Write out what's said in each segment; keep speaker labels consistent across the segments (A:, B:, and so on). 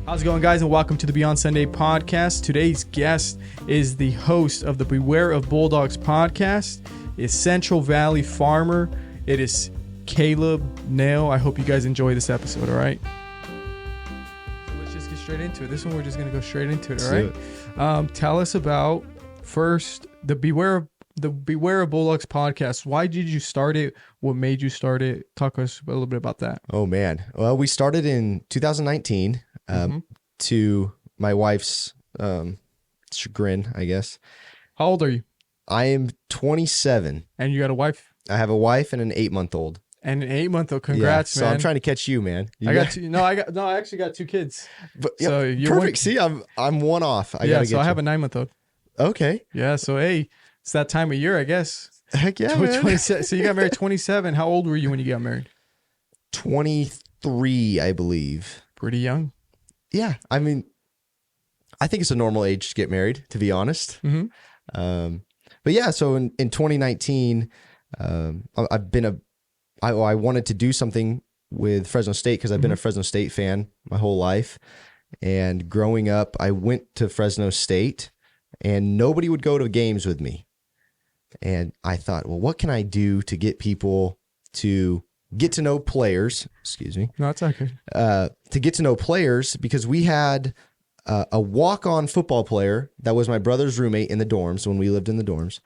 A: How's it going, guys, and welcome to the Beyond Sunday podcast. Today's guest is the host of the Beware of Bulldogs podcast. It's Central Valley farmer. It is Caleb Nale. I hope you guys enjoy this episode, all right? So let's just get straight into it. This one, we're just going to go straight into it, all right? Tell us about, first, the Beware of Bulldogs podcast. Why did you start it? What made you start it? Talk to us a little bit about that.
B: Oh, man. Well, we started in 2019 to my wife's chagrin, I guess.
A: How old are you?
B: I am 27.
A: And you got a wife?
B: I have a wife and an 8-month-old.
A: And an 8-month-old. Congrats, man.
B: So I'm trying to catch you, man.
A: I actually got 2 kids.
B: But,
A: so
B: yeah,
A: you're
B: perfect. See, I'm one off. I
A: have a 9-month-old.
B: Okay.
A: Yeah. So hey, it's that time of year, I guess.
B: Heck yeah, man.
A: 27, so you got married 27. How old were you when you got married?
B: 23, I believe.
A: Pretty young.
B: Yeah. I mean, I think it's a normal age to get married, to be honest.
A: Mm-hmm.
B: But yeah, so in 2019, I wanted to do something with Fresno State because I've been a Fresno State fan my whole life. And growing up, I went to Fresno State and nobody would go to games with me. And I thought, well, what can I do to get people to get to know players? Excuse me.
A: No, it's okay.
B: To get to know players, because we had a walk-on football player that was my brother's roommate in the dorms when we lived in the dorms.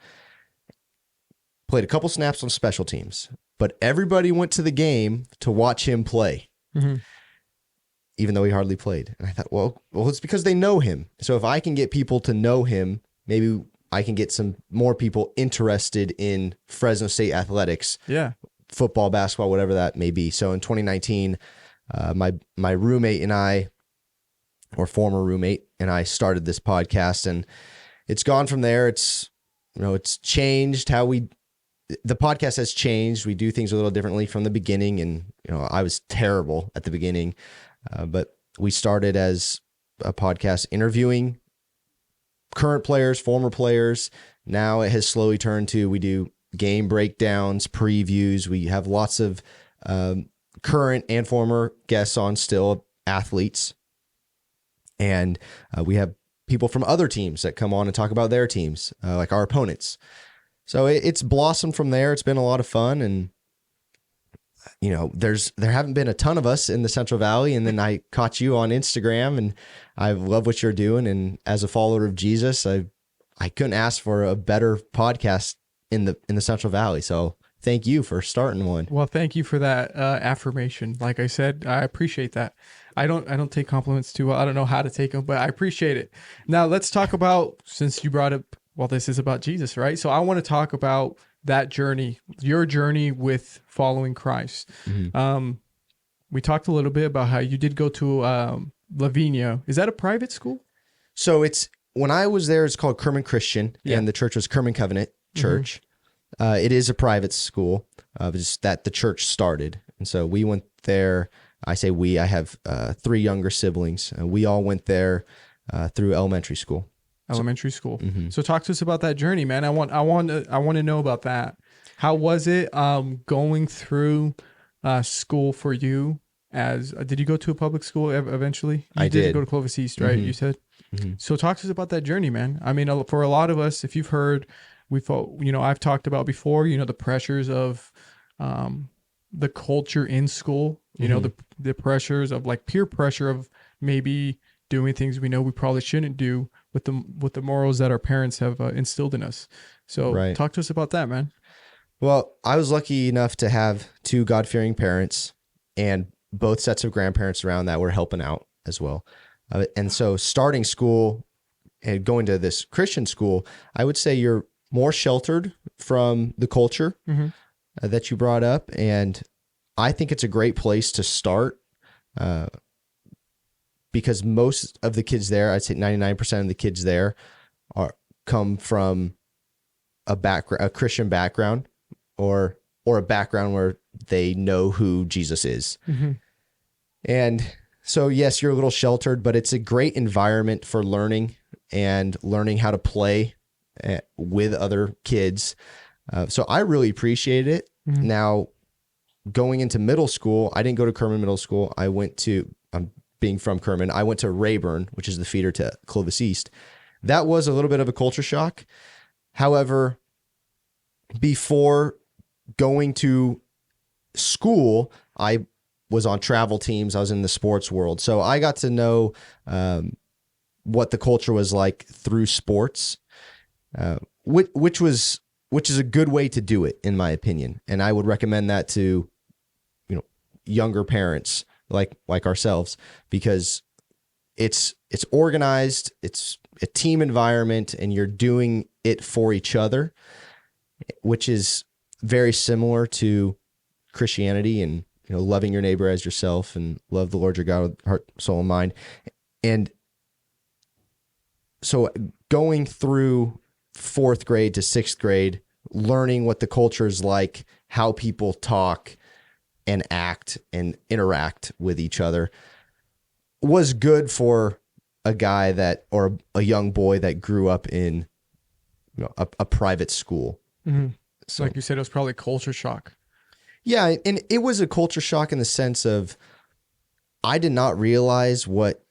B: Played a couple snaps on special teams, but everybody went to the game to watch him play, even though he hardly played. And I thought, well, it's because they know him. So if I can get people to know him, maybe I can get some more people interested in Fresno State athletics.
A: Yeah.
B: Football, basketball, whatever that may be. So in 2019, my roommate and I, or former roommate and I, started this podcast, and it's gone from there. It's changed how the podcast has changed. We do things a little differently from the beginning, and I was terrible at the beginning, but we started as a podcast interviewing current players, former players. Now it has slowly turned to, we do game breakdowns, previews. We have lots of current and former guests on, still athletes. And we have people from other teams that come on and talk about their teams, like our opponents. So it's blossomed from there. It's been a lot of fun. And, there haven't been a ton of us in the Central Valley. And then I caught you on Instagram, and I love what you're doing. And as a follower of Jesus, I couldn't ask for a better podcast in the Central Valley. So thank you for starting one.
A: Well, thank you for that affirmation. Like I said, I appreciate that. I don't take compliments too well. I don't know how to take them, but I appreciate it. Now let's talk about, since you brought up, well, this is about Jesus, right? So I want to talk about that journey, your journey with following Christ. We talked a little bit about how you did go to Lavinia. Is that a private school?
B: So when I was there, it's called Kerman Christian, and the church was Kerman Covenant Church. It is a private school, just that the church started. And so we went there. I say we, I have 3 younger siblings, and we all went there through elementary school. So talk to us about that journey, man. I want to know about that. How was it going through school for you? Did you go to a public school eventually? I did
A: go to Clovis East, right? You said. So talk to us about that journey, man. I mean, for a lot of us, if you've heard, I've talked about before, the pressures of the culture in school, the pressures of like peer pressure of maybe doing things we know we probably shouldn't do with the morals that our parents have instilled in us. So talk to us about that, man.
B: Well, I was lucky enough to have 2 God-fearing parents, and both sets of grandparents around that were helping out as well. And so starting school and going to this Christian school, I would say you're more sheltered from the culture that you brought up. And I think it's a great place to start because most of the kids there, I'd say 99% of the kids there come from a Christian background or a background where they know who Jesus is. And so, yes, you're a little sheltered, but it's a great environment for learning how to play with other kids. So I really appreciated it. Now, going into middle school, I didn't go to Kerman Middle School. I'm being from Kerman. I went to Rayburn, which is the feeder to Clovis East. That was a little bit of a culture shock. However, before going to school, I was on travel teams. I was in the sports world. So I got to know what the culture was like through sports, which is a good way to do it, in my opinion. And I would recommend that to, younger parents like ourselves, because it's organized, it's a team environment, and you're doing it for each other, which is very similar to Christianity and, loving your neighbor as yourself and love the Lord your God with heart, soul, and mind. And so going through 4th grade to 6th grade, learning what the culture is like, how people talk and act and interact with each other was good for a guy or a young boy that grew up in a private school.
A: Mm-hmm.
B: So,
A: like you said, it was probably culture shock.
B: Yeah, and it was a culture shock in the sense of I did not realize what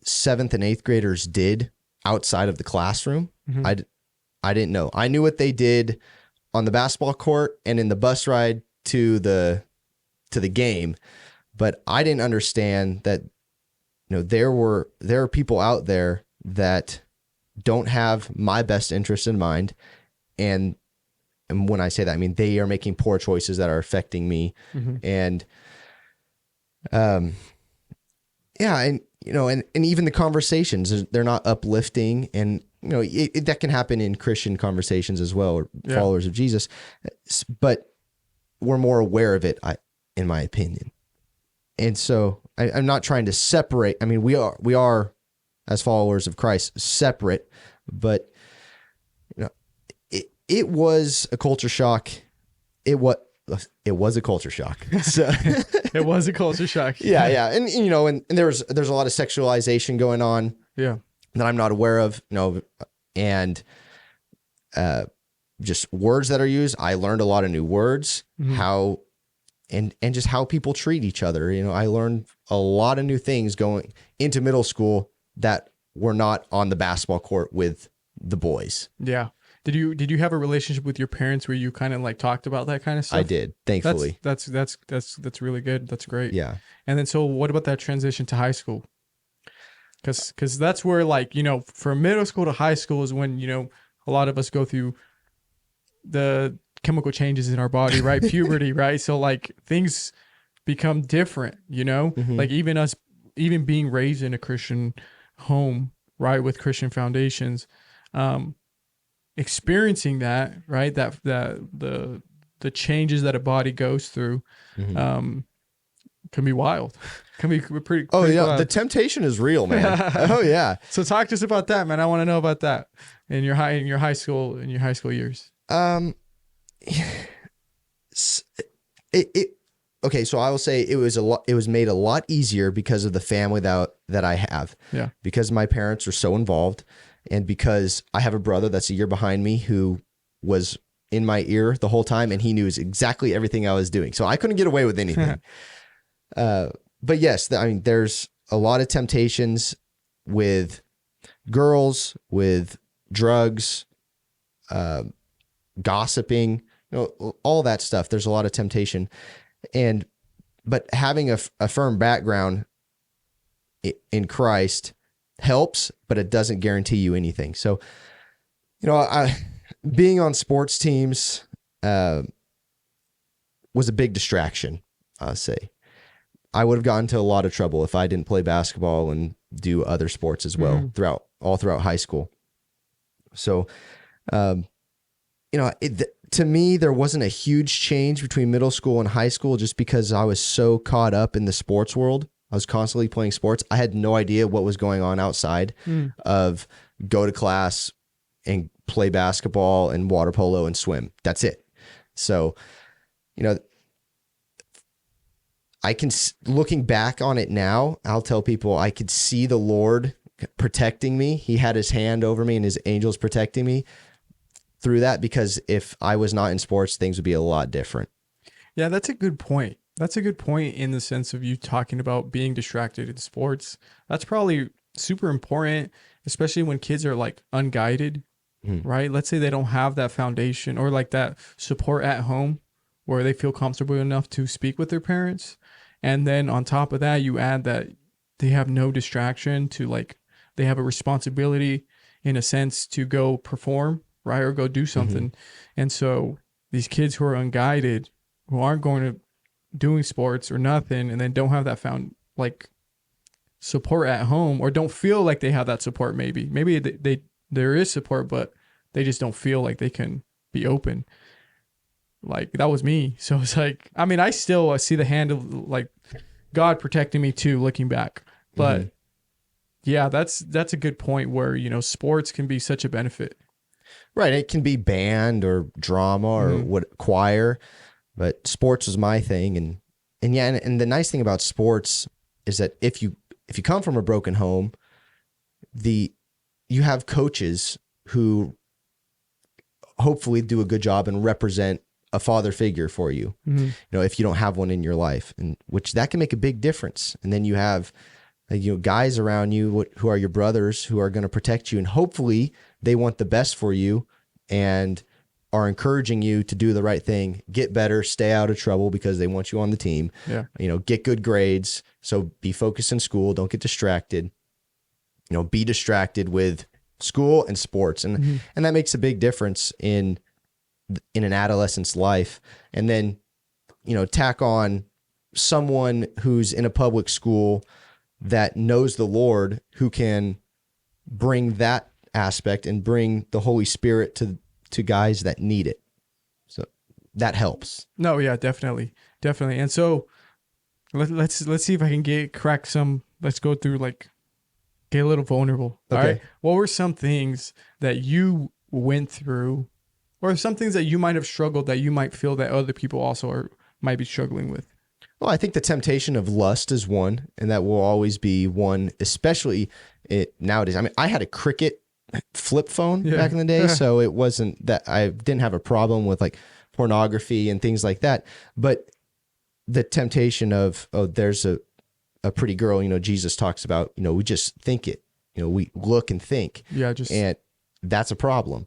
B: 7th and 8th graders did outside of the classroom.
A: Mm-hmm.
B: I didn't know. I knew what they did on the basketball court and in the bus ride to the game, but I didn't understand that there are people out there that don't have my best interest in mind, and when I say that, I mean they are making poor choices that are affecting me.
A: Mm-hmm.
B: And and even the conversations, they're not uplifting, and that can happen in Christian conversations as well, or followers of Jesus, but we're more aware of it, in my opinion. And so I'm not trying to separate. I mean, we are as followers of Christ separate, but it was a culture shock. It was a culture shock. So
A: It was a culture shock.
B: Yeah. And there's a lot of sexualization going on.
A: Yeah.
B: That I'm not aware of, and just words that are used. I learned a lot of new words,
A: Mm-hmm.
B: how, and just how people treat each other. I learned a lot of new things going into middle school that were not on the basketball court with the boys.
A: Yeah. Did you have a relationship with your parents where you kind of like talked about that kind of stuff?
B: I did, thankfully.
A: That's really good. That's great.
B: Yeah.
A: And then so what about that transition to high school? Because that's where, like, from middle school to high school is when, a lot of us go through the chemical changes in our body, right? Puberty, right? So like things become different,
B: Mm-hmm.
A: like even being raised in a Christian home, right? With Christian foundations, experiencing that, right? That the changes that a body goes through,
B: Mm-hmm.
A: Can be wild. Can be pretty.
B: Oh
A: pretty
B: yeah,
A: wild.
B: the temptation is real, man. Oh yeah.
A: So talk to us about that, man. I want to know about that in your high school years.
B: Okay, so I will say it was made a lot easier because of the family that I have.
A: Yeah.
B: Because my parents are so involved, and because I have a brother that's a year behind me who was in my ear the whole time, and he knew exactly everything I was doing. So I couldn't get away with anything. But yes, there's a lot of temptations with girls, with drugs, gossiping, all that stuff. There's a lot of temptation, but having a firm background in Christ helps, but it doesn't guarantee you anything. So, being on sports teams was a big distraction, I'll say. I would have gotten into a lot of trouble if I didn't play basketball and do other sports as well throughout high school. So, to me, there wasn't a huge change between middle school and high school just because I was so caught up in the sports world. I was constantly playing sports. I had no idea what was going on outside of go to class and play basketball and water polo and swim. That's it. So, looking back on it now, I'll tell people I could see the Lord protecting me. He had his hand over me and his angels protecting me through that, because if I was not in sports, things would be a lot different.
A: Yeah, that's a good point. That's a good point in the sense of you talking about being distracted in sports. That's probably super important, especially when kids are like unguided, right? Let's say they don't have that foundation or like that support at home where they feel comfortable enough to speak with their parents. And then on top of that, you add that they have no distraction to like, they have a responsibility in a sense to go perform, right? Or go do something. And so these kids who are unguided, who aren't going to doing sports or nothing, and then don't have that found like support at home, or don't feel like they have that support. Maybe they there is support, but they just don't feel like they can be open. Like that was me. So it's like, I mean, I still see the hand of like God protecting me too, looking back. But yeah, that's a good point where, you know, sports can be such a benefit.
B: Right. It can be band or drama or what choir, but sports was my thing. And yeah, and the nice thing about sports is that if you come from a broken home, you have coaches who hopefully do a good job and represent a father figure for you. You know, if you don't have one in your life, and which that can make a big difference. And then you have, you know, guys around you who are your brothers who are going to protect you, and hopefully they want the best for you and are encouraging you to do the right thing, get better, stay out of trouble because they want you on the team.
A: Yeah.
B: You know, get good grades. So be focused in school. Don't get distracted. You know, be distracted with school and sports. And that makes a big difference in an adolescent's life. And then, you know, tack on someone who's in a public school that knows the Lord, who can bring that aspect and bring the Holy Spirit to guys that need it. So that helps.
A: No, yeah, definitely. And so let's see if I can crack some. Let's go through get a little vulnerable.
B: Okay.
A: All right. What were some things that you went through, or some things that you might have struggled that you might feel that other people also might be struggling with?
B: Well, I think the temptation of lust is one, and that will always be one, especially nowadays. I mean, I had a Cricket flip phone back in the day, so it wasn't that I didn't have a problem with like pornography and things like that. But the temptation of, oh, there's a pretty girl, you know, Jesus talks about, you know, we just think it, you know, we look and think.
A: Yeah,
B: and that's a problem.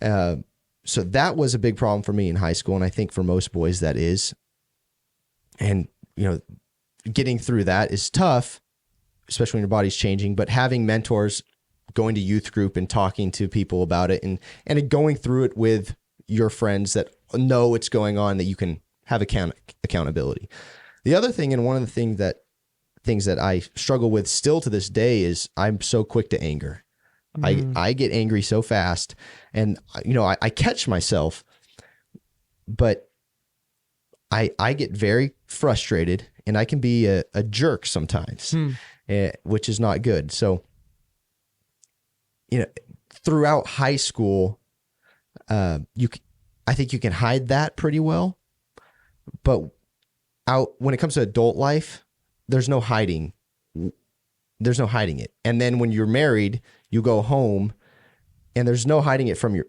B: So that was a big problem for me in high school, and I think for most boys that is. And, you know, getting through that is tough, especially when your body's changing, but having mentors, going to youth group and talking to people about it, and going through it with your friends that know what's going on, that you can have accountability. The other thing, and one of the things that I struggle with still to this day, is I'm so quick to anger. I get angry so fast, and, you know, I catch myself, but I get very frustrated, and I can be a jerk sometimes, which is not good. So, you know, throughout high school, I think you can hide that pretty well, but when it comes to adult life, there's no hiding. There's no hiding it. And then when you're married, you go home, and there's no hiding it from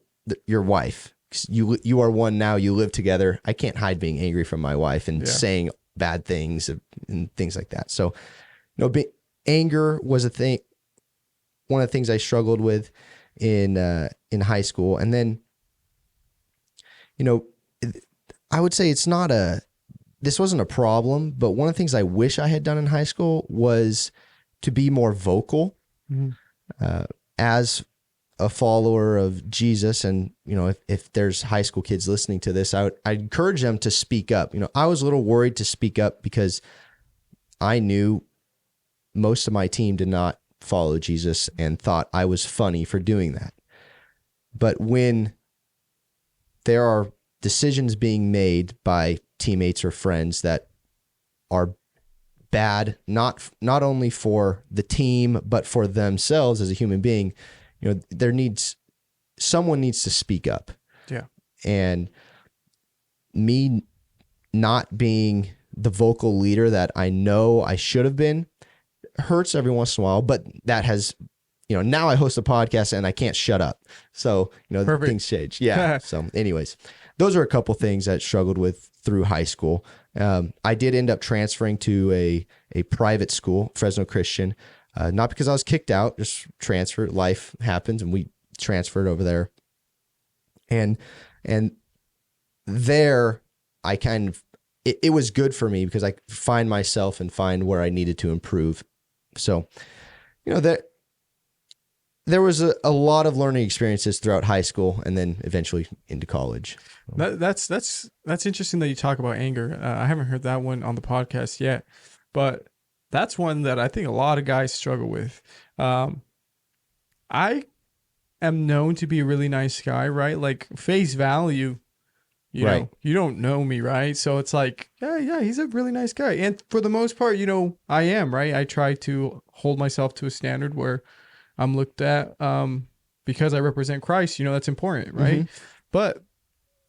B: your wife. You are one now. You live together. I can't hide being angry from my wife and saying bad things and things like that. So, you know, anger was a thing. One of the things I struggled with in high school, and then, you know, I would say this wasn't a problem, but one of the things I wish I had done in high school was to be more vocal as a follower of Jesus. And, you know, if there's high school kids listening to this, I'd encourage them to speak up. You know, I was a little worried to speak up because I knew most of my team did not follow Jesus and thought I was funny for doing that. But when there are decisions being made by teammates or friends that are bad, not only for the team, but for themselves as a human being, you know, someone needs to speak up.
A: Yeah.
B: And me not being the vocal leader that I know I should have been hurts every once in a while, but that has, you know, now I host a podcast and I can't shut up. So, you know, things change. Yeah. So anyways, those are a couple things that I struggled with through high school. I did end up transferring to a private school, Fresno Christian, not because I was kicked out, just transferred. Life happens, and we transferred over there. And there, I kind of, it was good for me because I could find myself and find where I needed to improve. So, there was a lot of learning experiences throughout high school and then eventually into college.
A: That's interesting that you talk about anger. I haven't heard that one on the podcast yet, but that's one that I think a lot of guys struggle with. I am known to be a really nice guy, right? Like face value, you know, you don't know me, right? So it's like, yeah, he's a really nice guy. And for the most part, I am, right? I try to hold myself to a standard where I'm looked at because I represent Christ, that's important, right? Mm-hmm. But,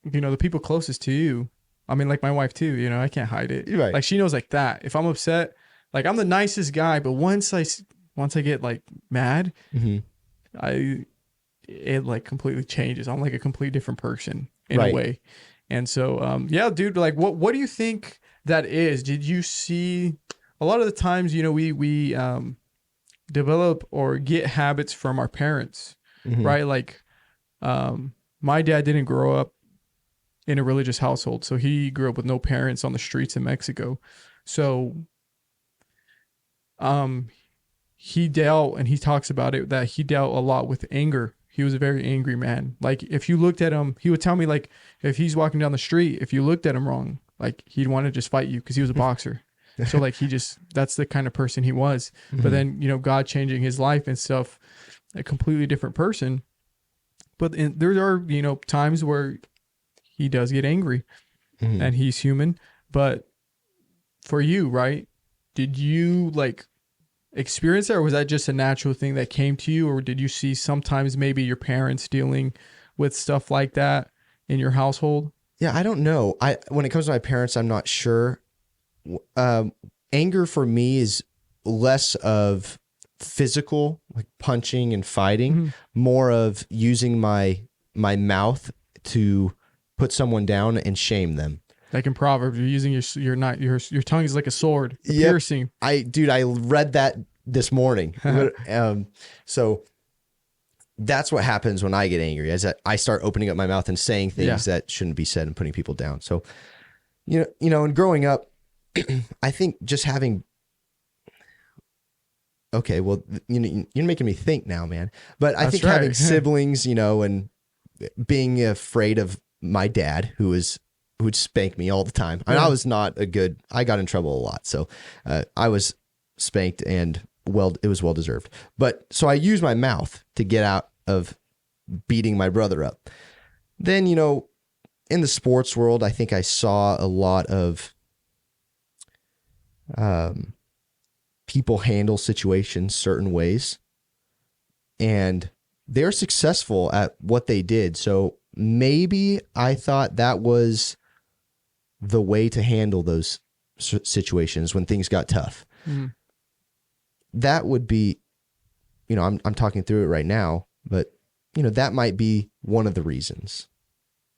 A: the people closest to you, I mean, like my wife too, I can't hide it.
B: Right.
A: Like she knows like that. If I'm upset, like I'm the nicest guy, but once I get like mad, mm-hmm. It like completely changes. I'm like a completely different person in a way. And so, dude, like what do you think that is? Did you see a lot of the times, we develop or get habits from our parents, mm-hmm. right? Like, my dad didn't grow up in a religious household. So he grew up with no parents on the streets in Mexico. So, he dealt, and he talks about it, that he dealt a lot with anger. He was a very angry man. Like if you looked at him, he would tell me like, if he's walking down the street, if you looked at him wrong, like he'd want to just fight you because he was a boxer. So like that's the kind of person he was. Mm-hmm. But then, God changing his life and stuff, a completely different person. But there are, times where he does get angry, mm-hmm. and he's human. But for you, right? Did you like experience that, or was that just a natural thing that came to you? Or did you see sometimes maybe your parents dealing with stuff like that in your household?
B: Yeah, I don't know. When it comes to my parents, I'm not sure. Anger for me is less of physical, like punching and fighting, mm-hmm. more of using my mouth to put someone down and shame them. Like
A: in Proverbs, you're using your tongue is like a sword, piercing.
B: I read that this morning. So that's what happens when I get angry, is that I start opening up my mouth and saying things that shouldn't be said and putting people down. So, and growing up, I think just having, okay, well, you're making me think now, man. But I think having siblings, and being afraid of my dad, who would spank me all the time. I was not I got in trouble a lot. So I was spanked, and it was well deserved. But so I used my mouth to get out of beating my brother up. Then, in the sports world, I think I saw a lot of people handle situations certain ways, and they're successful at what they did. So maybe I thought that was the way to handle those situations when things got tough. Mm-hmm. That would be, I'm talking through it right now, but that might be one of the reasons.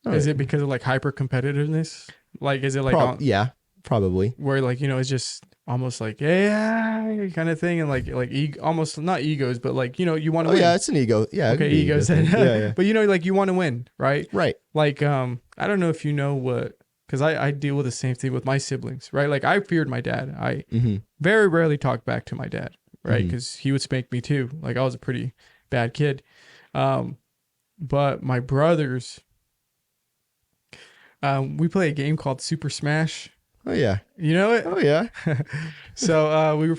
A: Is it because of like hyper competitiveness? Like, is it like,
B: yeah, probably,
A: where like, it's just almost like, yeah, kind of thing. And like almost not egos, but like, you want to win.
B: Yeah, it's an ego. Yeah.
A: Okay. Egos.
B: Yeah.
A: But like you want to win, right?
B: Right.
A: Like, I don't know if you know what, because I deal with the same thing with my siblings, right? Like I feared my dad. I mm-hmm. very rarely talked back to my dad, right? Because mm-hmm. he would spank me too. Like I was a pretty bad kid. But my brothers, we play a game called Super Smash.
B: Oh yeah.
A: You know it?
B: Oh yeah.
A: So we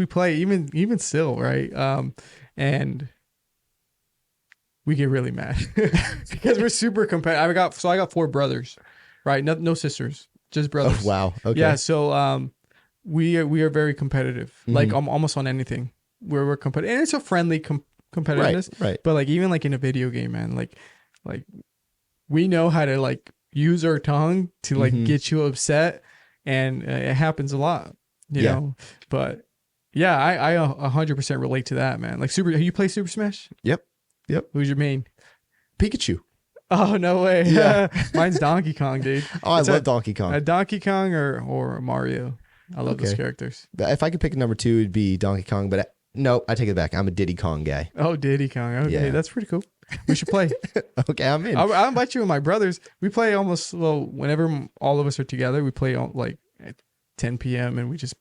A: play even still, right? And we get really mad because we're super competitive. I got 4 brothers, right? No sisters, just brothers.
B: Oh, wow. Okay.
A: Yeah. So we are very competitive, mm-hmm. like almost on anything. We're competitive, and it's a friendly competitiveness.
B: Right.
A: But like even like in a video game, man, like we know how to like use our tongue to like mm-hmm. get you upset, and it happens a lot, you know. But yeah, I 100% relate to that, man. Like you play Super Smash?
B: Yep.
A: Who's your main?
B: Pikachu.
A: Oh, no way.
B: Yeah.
A: Mine's Donkey Kong, dude.
B: Oh, I
A: It's
B: love Donkey Kong.
A: a Donkey Kong or Mario. I love those
B: Okay.
A: characters.
B: But if I could pick a number 2, it'd be Donkey Kong. But no, I take it back. I'm a Diddy Kong guy.
A: Oh, Diddy Kong. Okay,
B: Yeah.
A: that's pretty cool. We should play.
B: Okay, I'm in.
A: I'll invite you and my brothers. We play whenever all of us are together, we play like at 10 p.m. and we just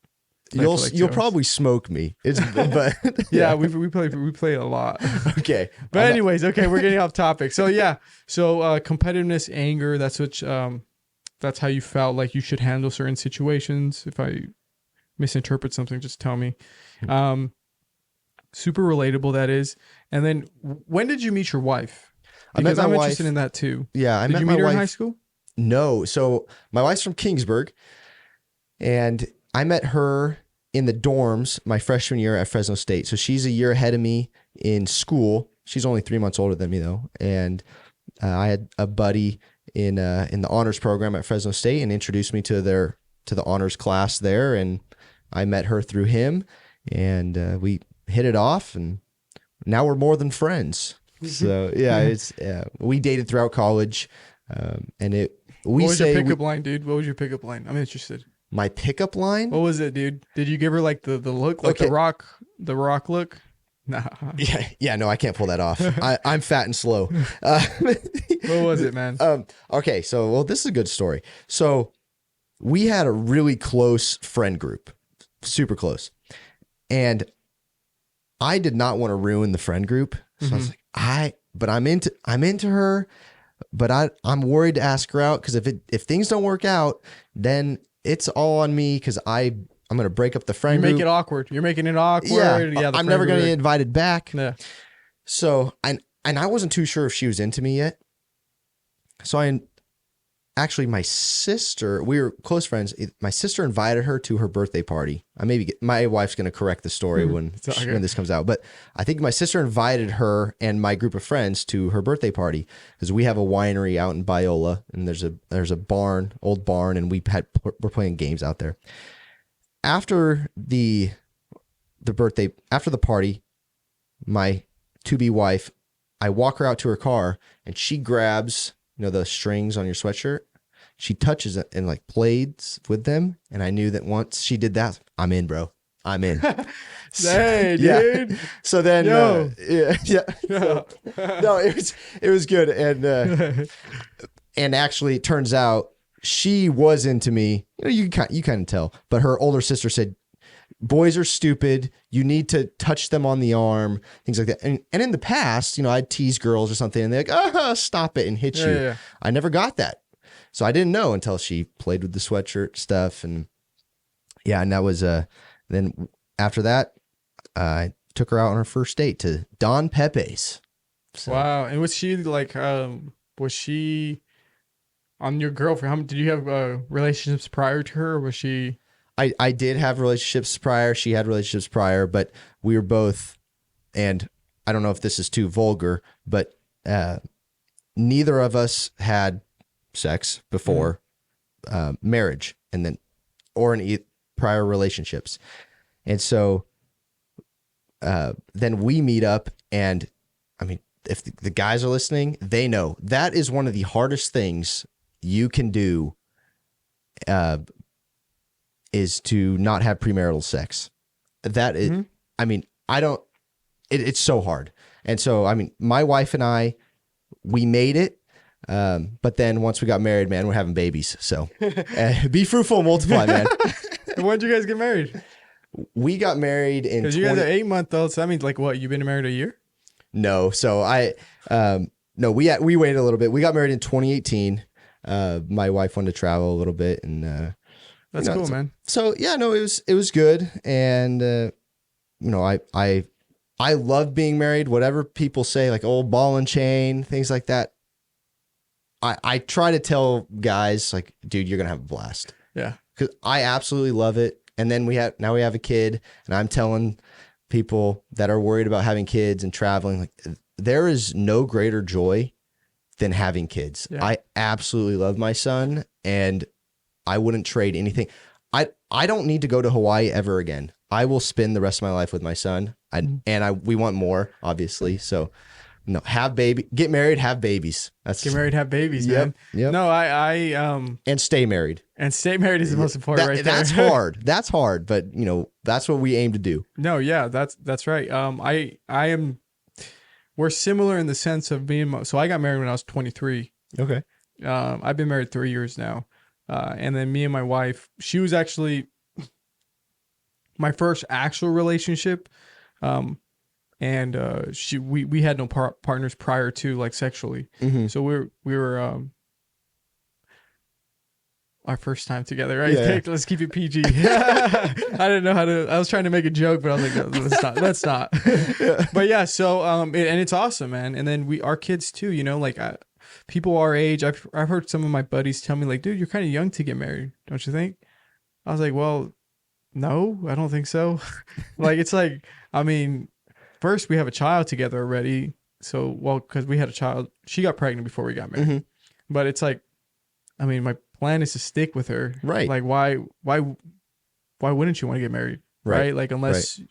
A: play for like 2
B: You'll
A: hours.
B: probably smoke me. But
A: Yeah, we play a lot.
B: okay.
A: But anyways, okay, we're getting off topic. So yeah, competitiveness, anger, that's how you felt like you should handle certain situations. If I misinterpret something, just tell me. Super relatable, that is. And then when did you meet your wife? Because I'm interested in that too.
B: Yeah, I
A: Did
B: met
A: you
B: my
A: meet her
B: wife
A: in high school?
B: No. So my wife's from Kingsburg, and I met her in the dorms my freshman year at Fresno State. So she's a year ahead of me in school. She's only 3 months older than me though. And I had a buddy in the honors program at Fresno State and introduced me to the honors class there. And I met her through him, and we hit it off, and now we're more than friends. So yeah, we dated throughout college, and
A: What was your pickup line, dude? What was your pickup line? I'm interested.
B: My pickup line?
A: What was it, dude? Did you give her like the look, like
B: Okay.
A: the rock look? Nah.
B: Yeah, no, I can't pull that off. I'm fat and slow.
A: What was it, man?
B: Okay, so this is a good story. So we had a really close friend group, super close, and I did not want to ruin the friend group. So I was like, but I'm into her, but I'm worried to ask her out, because if things don't work out, then it's all on me, because I'm going to break up the friend
A: You
B: group.
A: make it awkward. You're making it awkward.
B: Yeah,
A: the
B: I'm never going to
A: friend
B: get invited back.
A: group. Yeah.
B: So, and I wasn't too sure if she was into me yet. So actually my sister, we were close friends. My sister invited her to her birthday party. My wife's going to correct the story when this comes out, but I think my sister invited her and my group of friends to her birthday party, because we have a winery out in Biola, and there's a barn, old barn, and we're playing games out there. After the party, my to-be wife, I walk her out to her car, and she grabs, the strings on your sweatshirt. She touches it and like plays with them. And I knew that once she did that, I'm in, bro. I'm in.
A: Hey, dude.
B: Yeah. So then,
A: Yo.
B: So, no, it was good. And actually it turns out she was into me. You kind of tell, but her older sister said, boys are stupid. You need to touch them on the arm, things like that. And in the past, I'd tease girls or something, and they're like, stop it, and hit you.
A: Yeah.
B: I never got that. So I didn't know until she played with the sweatshirt stuff. And yeah, and that was, then after that, I took her out on her first date to Don Pepe's. So,
A: Wow. And was she like, was she on your girlfriend? Did you have relationships prior to her? Or was she?
B: I did have relationships prior. She had relationships prior, but we were both, and I don't know if this is too vulgar, but neither of us had sex before marriage, and then or in prior relationships. And so then we meet up, and I mean, if the guys are listening, they know that is one of the hardest things you can do. Is to not have premarital sex. That is, I mean, it's so hard. And so, I mean, my wife and I, we made it. But then once we got married, man, we're having babies. So be fruitful and multiply, man.
A: And when did you guys get married?
B: We got married in
A: Because you guys are 8 months old. So that means like what? You've been married a year?
B: No. So no, we waited a little bit. We got married in 2018. My wife wanted to travel a little bit, and,
A: That's cool, man.
B: So yeah, no, it was good. And, I love being married, whatever people say, like old ball and chain, things like that. I try to tell guys like, dude, you're going to have a blast.
A: Yeah.
B: Cause I absolutely love it. And then now we have a kid, and I'm telling people that are worried about having kids and traveling, like there is no greater joy than having kids.
A: Yeah.
B: I absolutely love my son, and I wouldn't trade anything. I don't need to go to Hawaii ever again. I will spend the rest of my life with my son. We want more, obviously. So, No, get married, have babies. That's
A: Get married, have babies,
B: Yep,
A: man.
B: yep.
A: No,
B: and stay married.
A: and stay married is the most important right there.
B: That's hard. That's hard, but that's what we aim to do.
A: No, yeah, that's right. We're similar in the sense of being, so I got married when I was 23.
B: Okay.
A: I've been married 3 years now. And then me and my wife, she was actually my first actual relationship. And we had no partners prior to, like, sexually.
B: Mm-hmm.
A: So we were our first time together, right?
B: Yeah.
A: Let's keep it PG. I didn't know how to. I was trying to make a joke, but I was like, no, let's not.
B: Yeah.
A: But yeah, so and it's awesome, man. And then our kids too. Like people our age. I've heard some of my buddies tell me, like, dude, you're kind of young to get married, don't you think? I was like, well, no, I don't think so. Like, it's like, I mean, first we have a child together already. So, because we had a child, she got pregnant before we got married.
B: Mm-hmm.
A: But it's like, I mean, my plan is to stick with her.
B: Right.
A: Like, why wouldn't you want to get married? Right. Like, unless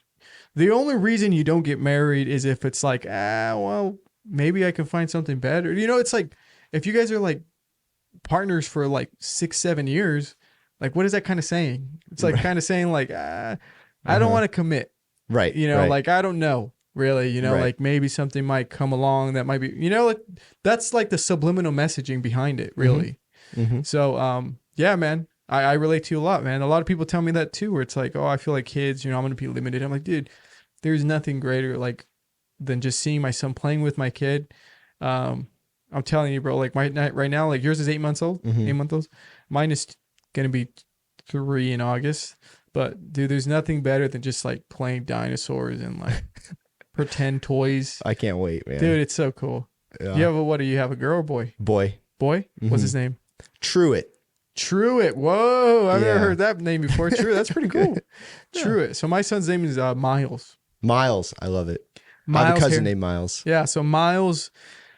A: the only reason you don't get married is if it's like, well, maybe I can find something better. It's like, if you guys are like partners for like 6-7 years, like, what is that kind of saying? It's like kind of saying like, I don't want to commit.
B: Right.
A: Like, I don't know really, like maybe something might come along that might be, like that's like the subliminal messaging behind it, really.
B: Mm-hmm.
A: So, yeah, man, I relate to you a lot, man. A lot of people tell me that too, where it's like, oh, I feel like kids, I'm going to be limited. I'm like, dude, there's nothing greater like than just seeing my son playing with my kid. I'm telling you, bro, like right now, like yours is 8 months old,
B: Mm-hmm.
A: 8 months old. Mine is going to be 3 in August. But dude, there's nothing better than just like playing dinosaurs and like pretend toys.
B: I can't wait, man.
A: Dude, it's so cool.
B: Yeah.
A: Do you have a girl or boy?
B: Boy.
A: Mm-hmm. What's his name?
B: Truett.
A: Whoa, I've never heard that name before. Truett, that's pretty cool.
B: Yeah.
A: Truett. So my son's name is Miles.
B: Miles, I love it.
A: Miles,
B: I have a cousin named Miles.
A: Yeah, so Miles.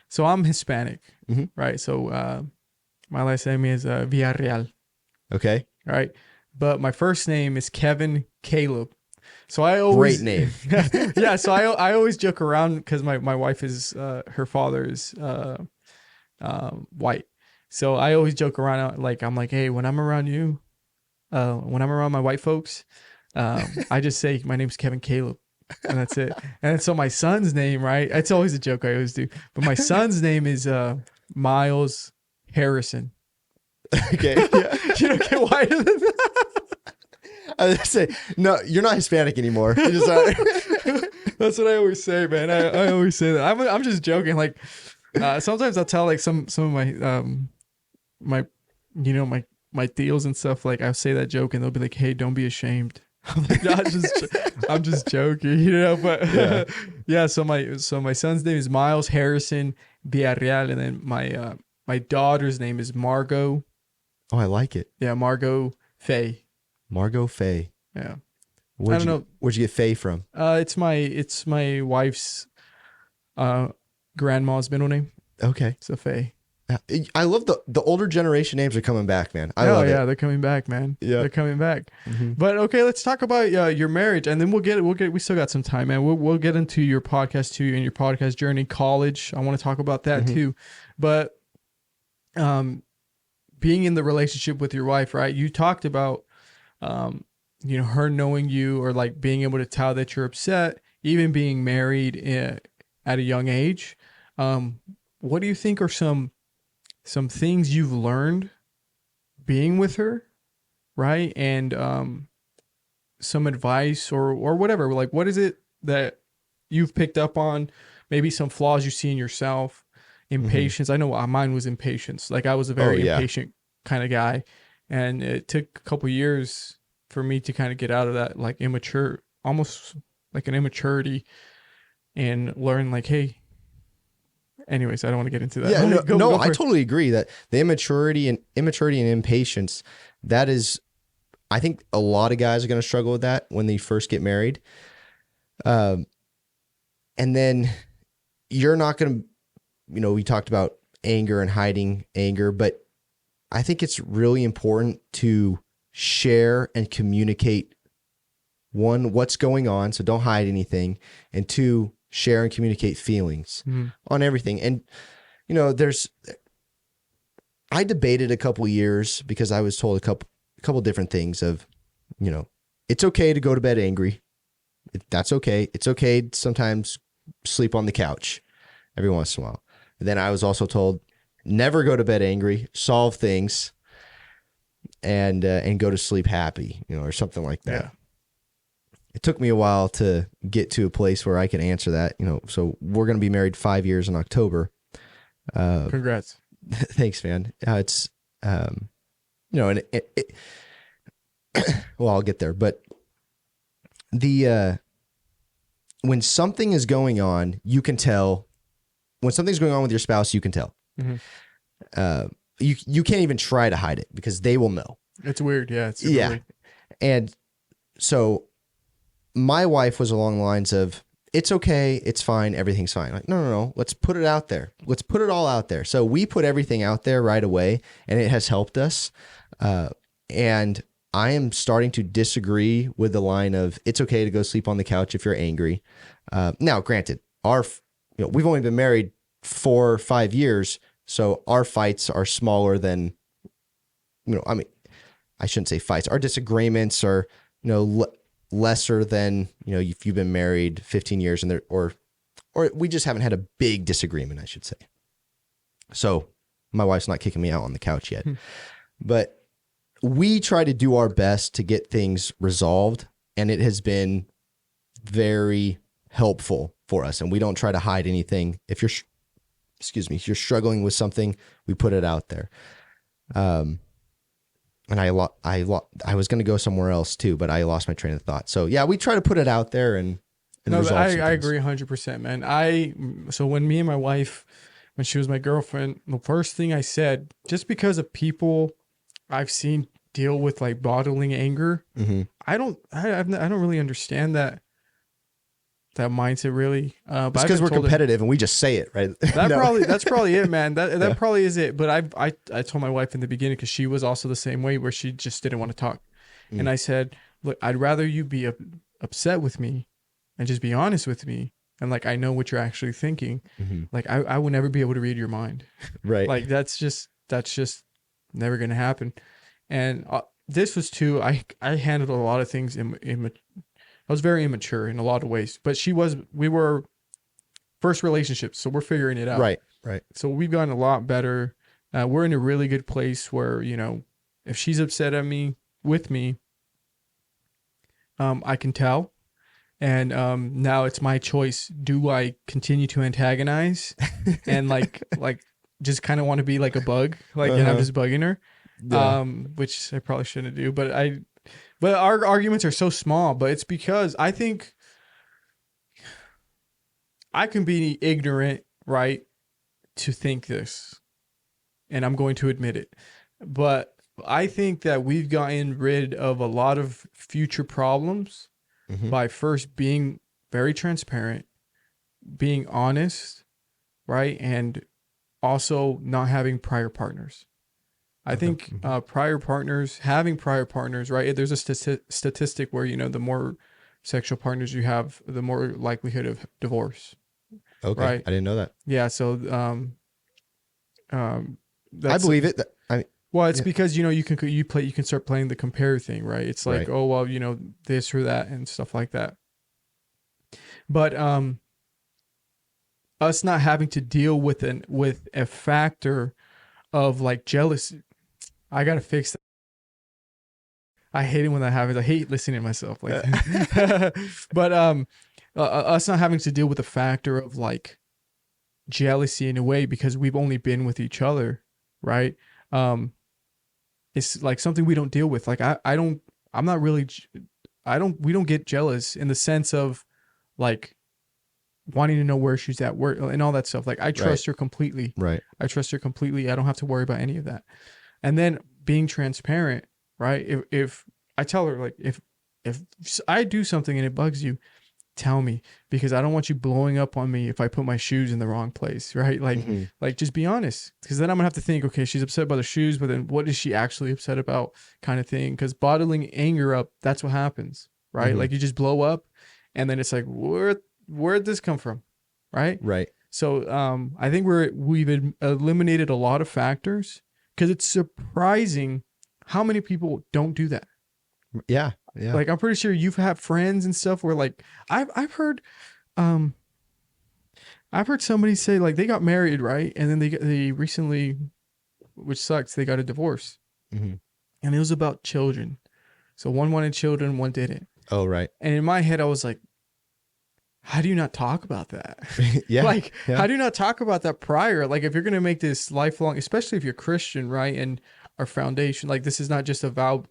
A: So I'm Hispanic,
B: Mm-hmm.
A: right? So my last name is Villarreal.
B: Okay.
A: All right. But my first name is Kevin Caleb. So I always
B: Great name.
A: yeah. So I always joke around because my wife is her father is white. So I always joke around like I'm like, hey, when I'm around you, when I'm around my white folks, I just say my name's Kevin Caleb, and that's it. And so my son's name, right? It's always a joke I always do. But my son's name is Miles Harrison.
B: Okay. Yeah.
A: You don't get whiter than that.
B: I was gonna say, no, you're not Hispanic anymore. You just
A: That's what I always say, man. I always say that. I'm just joking. Like sometimes I'll tell like some of my my deals and stuff. Like I'll say that joke and they'll be like, "Hey, don't be ashamed." I'm like, no, I'm just joking, But yeah. So my son's name is Miles Harrison Villarreal, and then my daughter's name is Margot.
B: Oh, I like it.
A: Yeah, Margot Faye.
B: Margot Faye.
A: Yeah.
B: I don't
A: know.
B: Where'd you get Faye from?
A: It's my wife's grandma's middle name.
B: Okay.
A: So Faye.
B: I love the older generation names are coming back, man. I love it.
A: They're coming back, man.
B: Yeah.
A: They're coming back.
B: Mm-hmm.
A: But okay, let's talk about your marriage, and then we still got some time, man. We'll get into your podcast too and your podcast journey, college. I want to talk about that too. But being in the relationship with your wife, right? You talked about her knowing you, or like being able to tell that you're upset, even being married at a young age. What do you think are some things you've learned being with her, right? And some advice or whatever. Like, what is it that you've picked up on? Maybe some flaws you see in yourself. Impatience. I know mine was impatience. Like I was a very impatient kind of guy, and it took a couple years for me to kind of get out of that, like almost like an immaturity, and learn like, hey. Anyways, I don't want to get into that.
B: Yeah, I totally agree that the immaturity and impatience, that is, I think a lot of guys are going to struggle with that when they first get married. And then you're not going to, we talked about anger and hiding anger, but I think it's really important to share and communicate, one, what's going on, so don't hide anything, and two, share and communicate feelings on everything. And, I debated a couple years because I was told a couple different things of, it's okay to go to bed angry. That's okay. It's okay to sometimes sleep on the couch every once in a while. And then I was also told never go to bed angry, solve things, and go to sleep happy, or something like that.
A: Yeah.
B: It took me a while to get to a place where I can answer that, so we're going to be married 5 years in October.
A: Congrats.
B: Thanks, man. It's, and well, I'll get there, but when something is going on, you can tell. When something's going on with your spouse, you can tell. You can't even try to hide it because they will know.
A: It's weird. Yeah. It's super weird.
B: And so my wife was along the lines of, it's okay. It's fine. Everything's fine. Like, no. Let's put it out there. Let's put it all out there. So we put everything out there right away, and it has helped us. And I am starting to disagree with the line of, it's okay to go sleep on the couch if you're angry. Now, granted, we've only been married 4 or 5 years, so our fights are smaller than, I shouldn't say fights. Our disagreements are, lesser than, if you've been married 15 years and or we just haven't had a big disagreement, I should say. So my wife's not kicking me out on the couch yet, but we try to do our best to get things resolved, and it has been very helpful for us. And we don't try to hide anything. If you're struggling with something, we put it out there. And I was going to go somewhere else too, but I lost my train of thought. So yeah, we try to put it out there and resolve
A: I agree 100%, man. So when me and my wife, when she was my girlfriend, the first thing I said, just because of people I've seen deal with like bottling anger, I don't really understand that mindset really. But
B: it's because we're competitive and we just say it, right?
A: That's probably it, man. That probably is it. But I told my wife in the beginning, because she was also the same way, where she just didn't want to talk. And I said, look, I'd rather you be upset with me and just be honest with me. And like, I know what you're actually thinking. Like I would never be able to read your mind.
B: Right.
A: Like that's just never going to happen. And this was too, I handled a lot of things I was very immature in a lot of ways, but we were first relationships, so we're figuring it out.
B: Right.
A: So we've gotten a lot better. We're in a really good place where, if she's upset at me, with me, I can tell. And now it's my choice. Do I continue to antagonize and like just kind of want to be like a bug, and I'm just bugging her, which I probably shouldn't do, but our arguments are so small, but it's because I think I can be ignorant, right, to think this, and I'm going to admit it. But I think that we've gotten rid of a lot of future problems by first being very transparent, being honest, right, and also not having prior partners. I think having prior partners, right? There's a statistic where, the more sexual partners you have, the more likelihood of divorce.
B: Okay.
A: Right?
B: I didn't know that.
A: Yeah. So,
B: I believe it.
A: It's because, you can start playing the compare thing, right? It's like, oh, well, this or that and stuff like that. But, us not having to deal with a factor of like jealousy. I gotta fix that. I hate it when that happens. I hate listening to myself like that. But us not having to deal with the factor of like jealousy in a way, because we've only been with each other, right? It's like something we don't deal with. Like we don't get jealous in the sense of like wanting to know where she's at, where and all that stuff. Like I trust her completely.
B: Right.
A: I trust her completely. I don't have to worry about any of that. And then being transparent, right? If I tell her, like, if I do something and it bugs you, tell me, because I don't want you blowing up on me if I put my shoes in the wrong place, right? Like just be honest, because then I'm gonna have to think, okay, she's upset about the shoes, but then what is she actually upset about, kind of thing? Because bottling anger up, that's what happens, right? Like you just blow up, and then it's like, what where'd this come from? Right.
B: Right.
A: So I think we've eliminated a lot of factors, because it's surprising how many people don't do that.
B: Yeah. Yeah.
A: Like, I'm pretty sure you've had friends and stuff where, like, I've heard somebody say, like, they got married, right? And then they recently, which sucks, they got a divorce.
B: Mm-hmm.
A: And it was about children. So one wanted children, one didn't.
B: Oh, right.
A: And in my head, I was like, how do you not talk about that?
B: Yeah.
A: Like,
B: yeah.
A: how do you not talk about that prior? Like, if you're going to make this lifelong, especially if you're Christian, right? And our foundation, like, this is not just a vow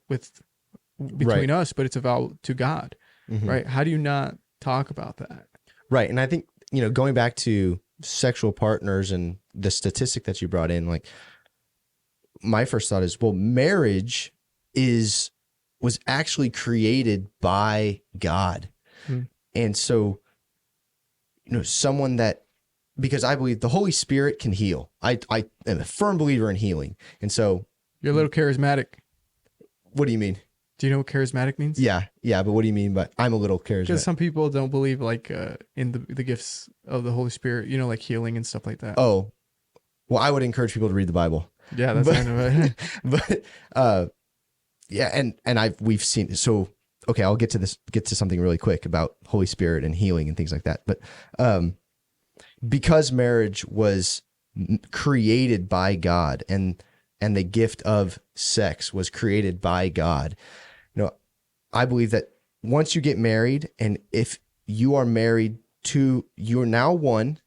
A: between us, but it's a vow to God, right? How do you not talk about that?
B: Right. And I think, going back to sexual partners and the statistic that you brought in, like, my first thought is, well, marriage was actually created by God. And so, someone that, because I believe the Holy Spirit can heal. I am a firm believer in healing. And so.
A: You're a little charismatic.
B: What do you mean?
A: Do you know what charismatic means?
B: Yeah. Yeah. But what do you mean by I'm a little charismatic?
A: Because some people don't believe, like, in the gifts of the Holy Spirit, like healing and stuff like that.
B: Oh, well, I would encourage people to read the Bible.
A: Yeah, that's kind of it.
B: But yeah. And we've seen, so, okay, I'll get to something really quick about Holy Spirit and healing and things like that. But because marriage was created by God, and the gift of sex was created by God, I believe that once you get married, and if you are married to, you're now one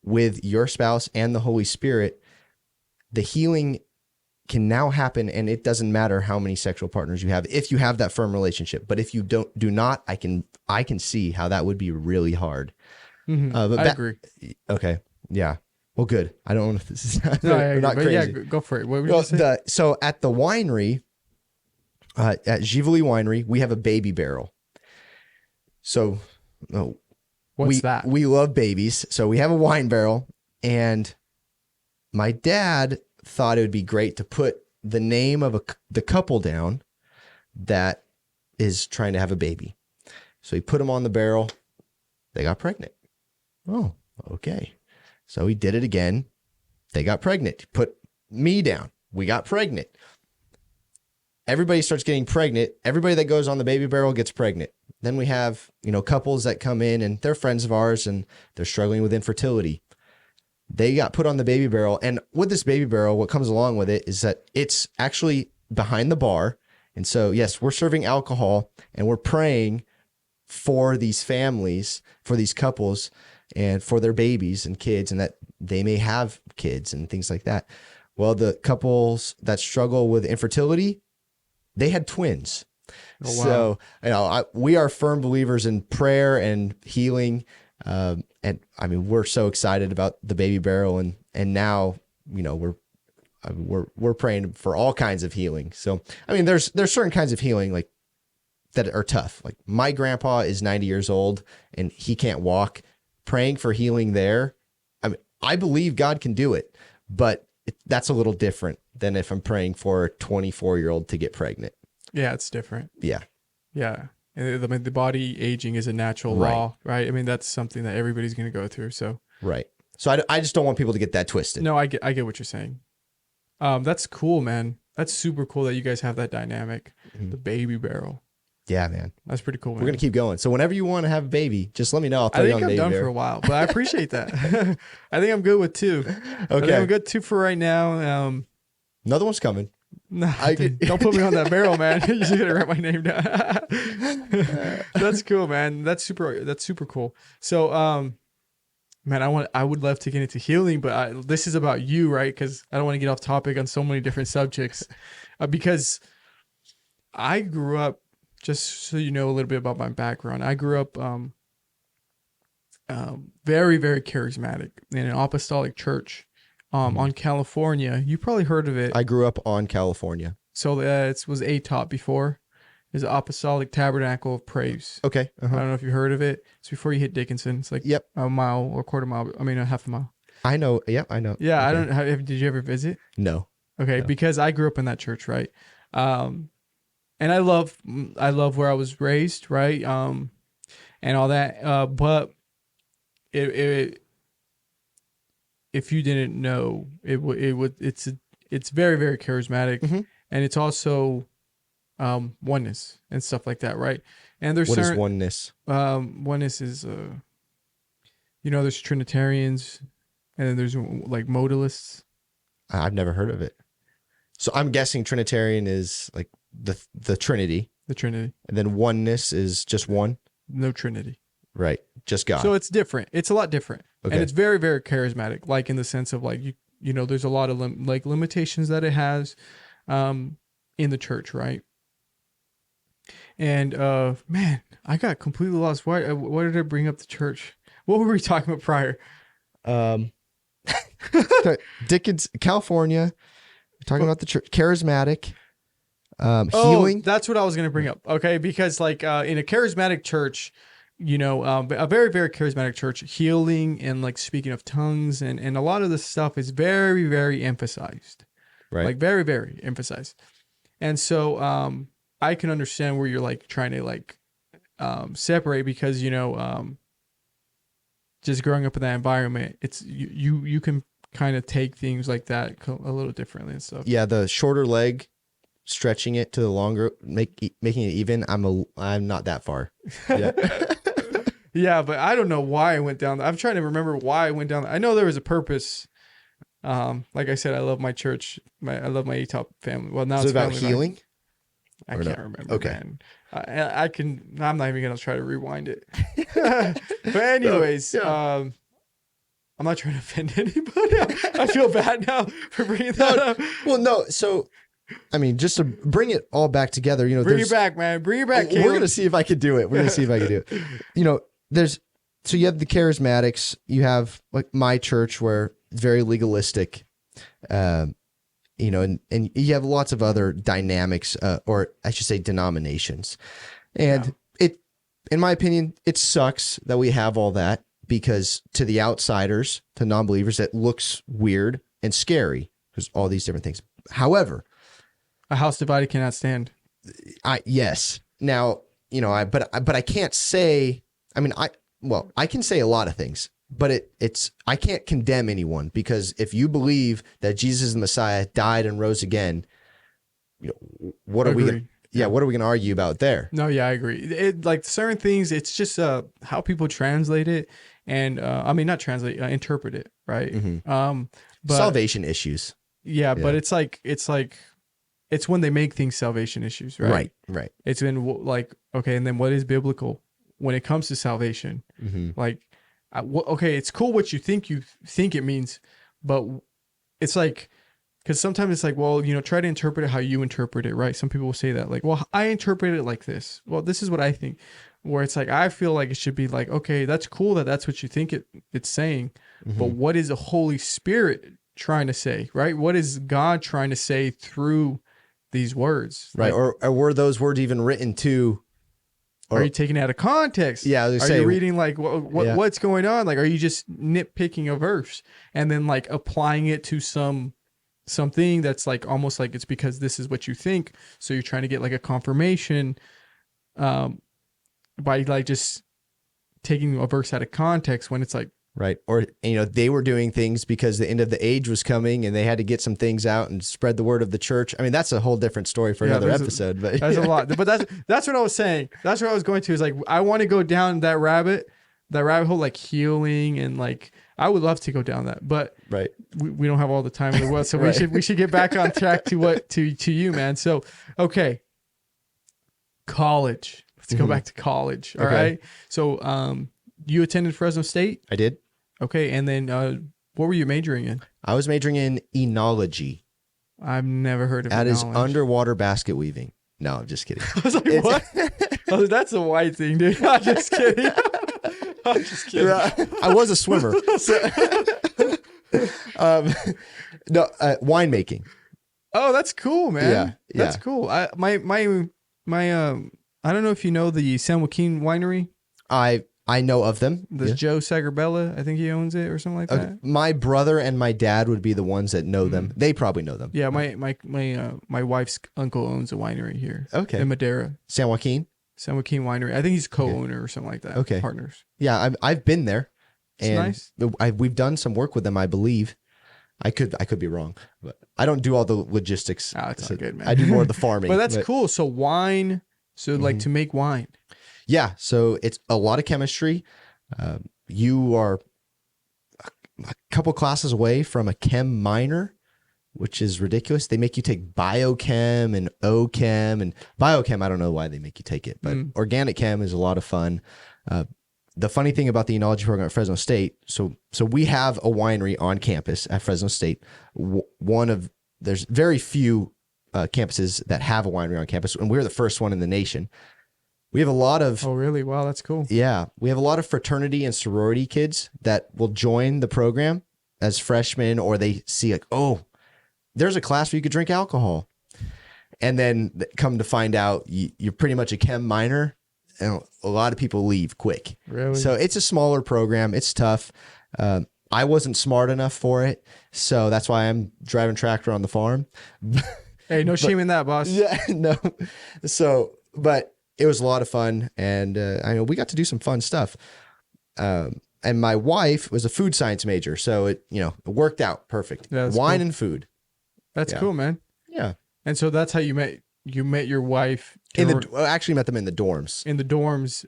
B: with your spouse and the Holy Spirit, the healing can now happen, and it doesn't matter how many sexual partners you have if you have that firm relationship. But if you do not, I can see how that would be really hard. But
A: I agree.
B: Okay, yeah. Well, good. I don't know if this is not,
A: not
B: crazy.
A: Yeah, go for it. What were you saying?
B: So at the winery, at Givoli Winery, we have a baby barrel. So
A: What's that?
B: We love babies. So we have a wine barrel, and my dad thought it would be great to put the name of the couple down that is trying to have a baby. So he put them on the barrel. They got pregnant. Oh, okay. So he did it again. They got pregnant. He put me down. We got pregnant. Everybody starts getting pregnant. Everybody that goes on the baby barrel gets pregnant. Then we have, couples that come in, and they're friends of ours, and they're struggling with infertility. They got put on the baby barrel. And with this baby barrel, what comes along with it is that it's actually behind the bar. And so, yes, we're serving alcohol, and we're praying for these families, for these couples, and for their babies and kids, and that they may have kids and things like that. Well, the couples that struggle with infertility, they had twins. Oh, wow. So, we are firm believers in prayer and healing. And I mean, we're so excited about the baby barrel, and now, we're praying for all kinds of healing. So, I mean, there's certain kinds of healing, like, that are tough. Like, my grandpa is 90 years old and he can't walk. Praying for healing there, I mean, I believe God can do it, but that's a little different than if I'm praying for a 24-year-old to get pregnant.
A: Yeah, it's different.
B: Yeah.
A: Yeah. And the body aging is a natural law, right? I mean, that's something that everybody's going to go through. So,
B: right. So I just don't want people to get that twisted.
A: No, I get what you're saying. That's cool, man. That's super cool that you guys have that dynamic. The baby barrel.
B: Yeah, man.
A: That's pretty cool, man.
B: We're going to keep going. So whenever you want to have a baby, just let me know. I'll tell you on the baby
A: I think I'm done
B: barrel.
A: for a while, but I appreciate that. I think I'm good with 2.
B: Okay.
A: I think I'm good 2 for right now.
B: Another one's coming.
A: No, don't put me on that barrel, man. You just gotta write my name down. That's cool, man. That's super cool. So, man, I would love to get into healing, but this is about you, right? Because I don't want to get off topic on so many different subjects. Because I grew up, just so you know a little bit about my background, I grew up very, very charismatic in an apostolic church on California. You probably heard of it.
B: I grew up on California.
A: So it was ATOP before. It's the Apostolic Tabernacle of Praise.
B: Okay.
A: I don't know if you heard of it. It's before you hit Dickinson. It's like a mile or quarter mile. I mean, a half a mile.
B: I know. Yep, I know.
A: Yeah, okay. I don't. Did you ever visit?
B: No.
A: Okay, no. Because I grew up in that church, right? And I love where I was raised, right? And all that. But it if you didn't know, it's very, very charismatic,
B: Mm-hmm.
A: and it's also oneness and stuff like that, right? And there's
B: What is oneness?
A: Oneness is there's Trinitarians, and then there's like modalists.
B: I've never heard of it. So I'm guessing Trinitarian is like the Trinity.
A: The Trinity.
B: And then oneness is just one.
A: No Trinity.
B: Right. Just God.
A: So it's different. It's a lot different.
B: Okay.
A: And it's very, very charismatic, like in the sense of like, there's a lot of limitations that it has in the church, right? And man, I got completely lost. Why did I bring up the church? What were we talking about prior?
B: Dickens, California. We're talking about the church. Charismatic.
A: Oh,
B: Healing.
A: that's what I was going to bring up. Okay. Because like in a charismatic church, a very, very charismatic church, healing and like speaking of tongues and a lot of this stuff is very, very emphasized.
B: Right.
A: Like very, very emphasized. And so I can understand where you're like trying to like separate because, just growing up in that environment, it's you can kind of take things like that a little differently and stuff.
B: Yeah. The shorter leg, stretching it to the longer, making it even. I'm not that far. Yeah.
A: Yeah, but I don't know why I went down. I'm trying to remember why I went down. I know there was a purpose. Like I said, I love my church. I love my ETOP family. Well, now
B: Is it
A: it's
B: about
A: family
B: healing?
A: I can't remember.
B: Okay.
A: Man. I can. I'm not even gonna try to rewind it. But anyways, I'm not trying to offend anybody. I feel bad now for bringing that up.
B: Well, no. So, I mean, just to bring it all back together,
A: bring it back, man. Bring it back. Caleb.
B: We're gonna see if I can do it. So you have the charismatics. You have like my church where it's very legalistic, and you have lots of other dynamics, or I should say denominations. And in my opinion, it sucks that we have all that because to the outsiders, to non-believers, it looks weird and scary because all these different things. However,
A: a house divided cannot stand.
B: Yes. Now, but I can't say, I can say a lot of things, but I can't condemn anyone because if you believe that Jesus is the Messiah, died and rose again, what are we going to argue about there?
A: No, yeah, I agree. Like certain things, it's just how people translate it and not translate, interpret it, right?
B: Mm-hmm.
A: But
B: salvation issues.
A: Yeah, but it's when they make things salvation issues, right?
B: Right.
A: It's been like, okay, and then what is biblical when it comes to salvation?
B: Mm-hmm.
A: Like, okay, it's cool what you think it means, but it's like, because sometimes it's like, well, try to interpret it how you interpret it, right? Some people will say that, like, well, I interpret it like this. Well, this is what I think. Where it's like, I feel like it should be like, okay, that's cool that that's what you think it's saying,
B: mm-hmm.
A: but what is the Holy Spirit trying to say, right? What is God trying to say through these words?
B: Right.
A: Like,
B: or were those words even written to?
A: Are you taking it out of context?
B: Yeah.
A: Are you reading like what's going on? Like, are you just nitpicking a verse and then like applying it to something that's like almost like it's because this is what you think. So you're trying to get like a confirmation by like just taking a verse out of context when it's like,
B: right. Or, they were doing things because the end of the age was coming and they had to get some things out and spread the word of the church. I mean, that's a whole different story for another episode. But
A: that's a lot. But that's what I was saying. That's what I was going to is like, I want to go down that rabbit hole, like healing and like, I would love to go down that, but
B: right.
A: we don't have all the time in the world. So
B: right.
A: we should get back on track to you, man. So, okay. College. Let's go back to college. All right. So, you attended Fresno State?
B: I did. Okay.
A: And then, what were you majoring in?
B: I was majoring in enology.
A: I've never heard of
B: that. That is underwater basket weaving. No, I'm just kidding.
A: I was like, what? Oh, that's a white thing, dude. I'm just kidding. I'm just kidding.
B: I was a swimmer. No, winemaking.
A: Oh, that's cool, man.
B: Yeah.
A: That's cool. I don't know if you know the San Joaquin winery.
B: I know of them.
A: There's Joe Sagarbella. I think he owns it or something like that.
B: My brother and my dad would be the ones that know them. They probably know them.
A: Yeah, my wife's uncle owns a winery here.
B: Okay.
A: In Madera.
B: San Joaquin
A: Winery. I think he's co-owner or something like that.
B: Okay.
A: Partners.
B: Yeah, I've been there, and
A: nice.
B: we've done some work with them, I believe. I could be wrong, but I don't do all the logistics.
A: Oh, it's not good, man.
B: I do more of the farming.
A: But that's cool. So wine. So like to make wine.
B: Yeah. So it's a lot of chemistry. You are a couple classes away from a chem minor, which is ridiculous. They make you take biochem and OChem, and biochem, I don't know why they make you take it, but organic chem is a lot of fun. The funny thing about the enology program at Fresno State, so we have a winery on campus at Fresno State. There's very few campuses that have a winery on campus, and we're the first one in the nation. We have a lot of...
A: Oh, really? Wow, that's cool.
B: Yeah. We have a lot of fraternity and sorority kids that will join the program as freshmen, or they see like, oh, there's a class where you could drink alcohol. And then come to find out you're pretty much a chem minor, and a lot of people leave quick.
A: Really?
B: So it's a smaller program. It's tough. I wasn't smart enough for it, so that's why I'm driving tractor on the farm.
A: Hey, no shame in that, boss.
B: Yeah, no. So, but it was a lot of fun, and I know we got to do some fun stuff. And my wife was a food science major, so it worked out perfect.
A: Yeah,
B: wine
A: cool.
B: and food.
A: That's cool, man.
B: Yeah.
A: And so that's how you met your wife
B: I actually met them in the dorms.
A: In the dorms.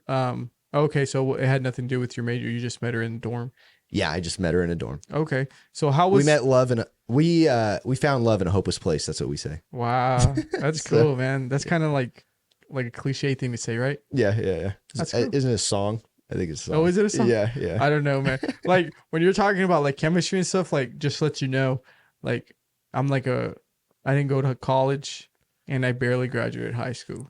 A: Okay, so it had nothing to do with your major. You just met her in the dorm.
B: Yeah, I just met her in a dorm.
A: Okay, so how was
B: we met love we found love in a hopeless place. That's what we say.
A: Wow, that's cool, man. That's kind of like a cliche thing to say, right?
B: Yeah.
A: That's cool.
B: Isn't it a song? I think it's a song.
A: Oh, is it a song?
B: Yeah.
A: I don't know, man. Like when you're talking about like chemistry and stuff, like just let you know, like I didn't go to college and I barely graduated high school.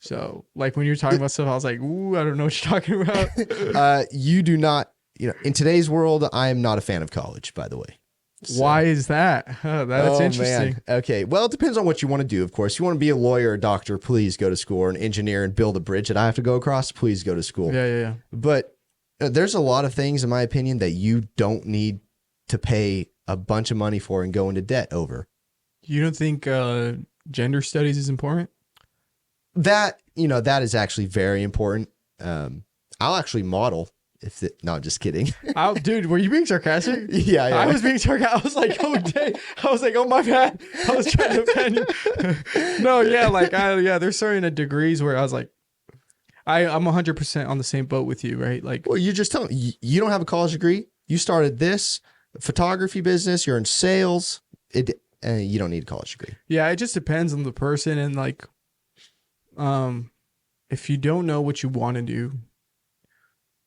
A: So like when you're talking about stuff, I was like, ooh, I don't know what you're talking about.
B: You do not, in today's world, I am not a fan of college, by the way. So.
A: Why is that? That's interesting.
B: Man. Okay. Well, it depends on what you want to do, of course. You want to be a lawyer or a doctor, please go to school, or an engineer and build a bridge that I have to go across, please go to school.
A: Yeah.
B: But there's a lot of things, in my opinion, that you don't need to pay a bunch of money for and go into debt over. You
A: don't think gender studies is important?
B: That is actually very important. I'll actually model. No, just kidding.
A: Oh, dude, were you being sarcastic?
B: Yeah.
A: I was being sarcastic. I was like, oh, dang. I was like, oh, my bad. I was trying to offend you. No, yeah, there's certain degrees where I was like, I'm 100% on the same boat with you, right? Like,
B: well, you just tell me, you don't have a college degree. You started this photography business. You're in sales. You don't need a college degree.
A: Yeah, it just depends on the person. And like, if you don't know what you want to do,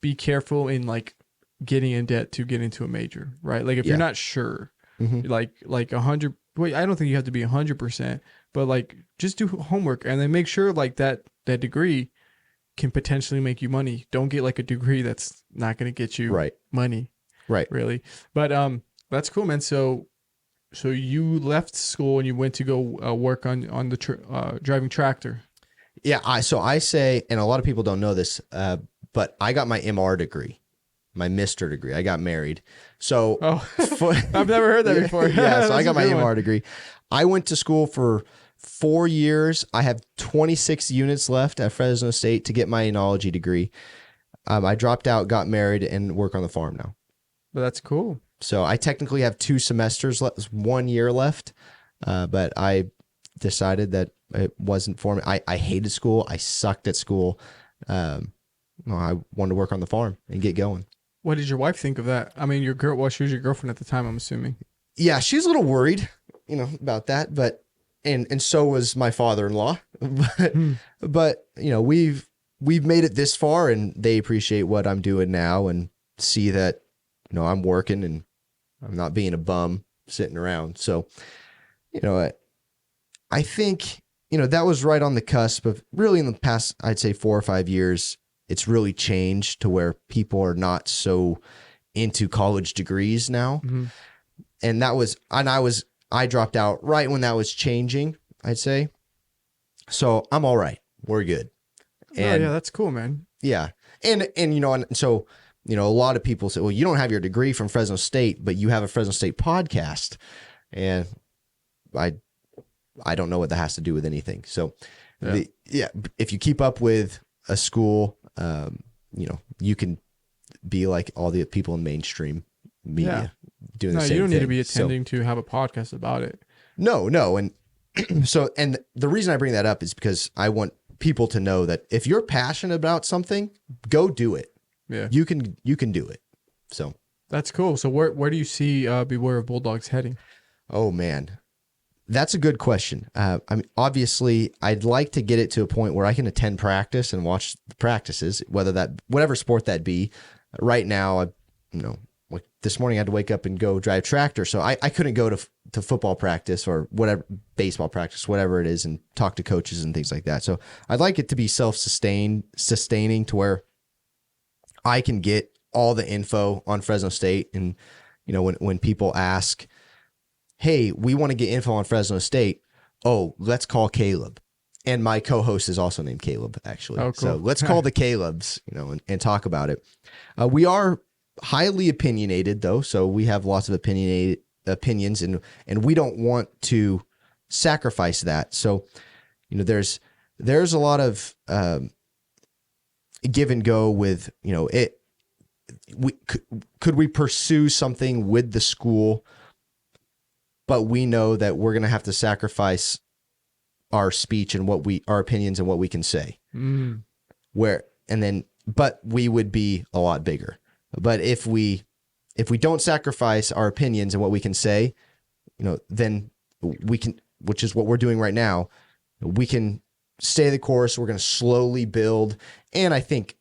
A: be careful in like getting in debt to get into a major, right? Like if you're not sure, like 100, wait, I don't think you have to be 100%, but like just do homework and then make sure like that degree can potentially make you money. Don't get like a degree that's not going to get you money.
B: Right.
A: Really. But that's cool, man. So you left school and you went to go work on the driving tractor.
B: Yeah. I say, and a lot of people don't know this, but I got my MR degree, my Mr. degree. I got married. So
A: I've never heard that before.
B: Yeah. So I got my MR degree. I went to school for 4 years. I have 26 units left at Fresno State to get my enology degree. I dropped out, got married, and work on the farm now.
A: But that's cool.
B: So I technically have 2 semesters left, 1 year left. But I decided that it wasn't for me. I hated school. I sucked at school. I wanted to work on the farm and get going.
A: What did your wife think of that? I mean, she was your girlfriend at the time, I'm assuming.
B: Yeah, she's a little worried, about that, but and so was my father-in-law. But we've made it this far, and they appreciate what I'm doing now and see that I'm working and I'm not being a bum sitting around. So, I think that was right on the cusp of really in the past, I'd say 4 or 5 years. It's really changed to where people are not so into college degrees now. Mm-hmm. And I dropped out right when that was changing, I'd say. So I'm all right. We're good. And
A: yeah, that's cool, man.
B: Yeah. And so, a lot of people say, well, you don't have your degree from Fresno State, but you have a Fresno State podcast. And I don't know what that has to do with anything. So if you keep up with a school, you can be like all the people in mainstream media doing the same thing.
A: You don't need to be attending to have a podcast about it.
B: No. And and the reason I bring that up is because I want people to know that if you're passionate about something, go do it.
A: Yeah.
B: You can do it. So
A: that's cool. So where do you see Beware of Bulldogs heading?
B: Oh man, that's a good question. I mean, obviously I'd like to get it to a point where I can attend practice and watch the practices, whatever sport that be. Right now, like this morning I had to wake up and go drive tractor. So I couldn't go to football practice or whatever, baseball practice, whatever it is, and talk to coaches and things like that. So I'd like it to be sustaining to where I can get all the info on Fresno State. And, when people ask, hey, we want to get info on Fresno State. Oh, let's call Caleb. And my co-host is also named Caleb, actually.
A: Oh, cool.
B: So let's call the Calebs, and talk about it. We are highly opinionated though. So we have lots of opinions and we don't want to sacrifice that. So, there's a lot of give and go with, could we pursue something with the school, but we know that we're going to have to sacrifice our speech and our opinions and what we can say. But we would be a lot bigger. But if we don't sacrifice our opinions and what we can say, then we can, which is what we're doing right now, we can stay the course. We're going to slowly build. And I think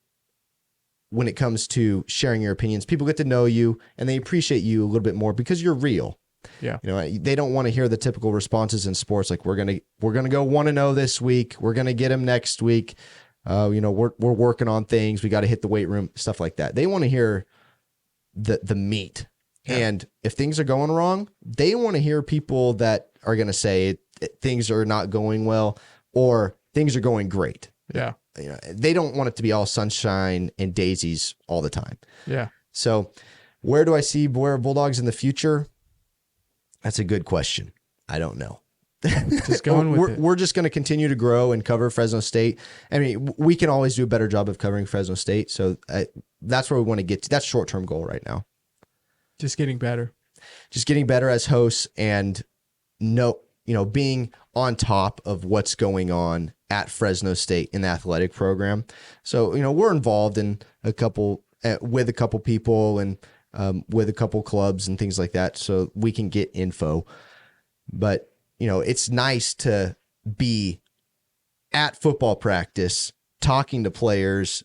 B: when it comes to sharing your opinions, people get to know you and they appreciate you a little bit more because you're real.
A: Yeah.
B: They don't want to hear the typical responses in sports. Like we're going to go 1-0 this week. We're going to get him next week. We're working on things. We got to hit the weight room, stuff like that. They want to hear the meat. Yeah. And if things are going wrong, they want to hear people that are going to say things are not going well or things are going great.
A: Yeah.
B: They don't want it to be all sunshine and daisies all the time.
A: Yeah.
B: So where do I see Beware of Bulldogs in the future? That's a good question. I don't know.
A: Just going with it.
B: We're just going to continue to grow and cover Fresno State. I mean, we can always do a better job of covering Fresno State. So that's where we want to get to. That's short-term goal right now.
A: Just getting better.
B: Just getting better as hosts and being on top of what's going on at Fresno State in the athletic program. So, we're involved in with a couple people and with a couple clubs and things like that. So we can get info, but it's nice to be at football practice, talking to players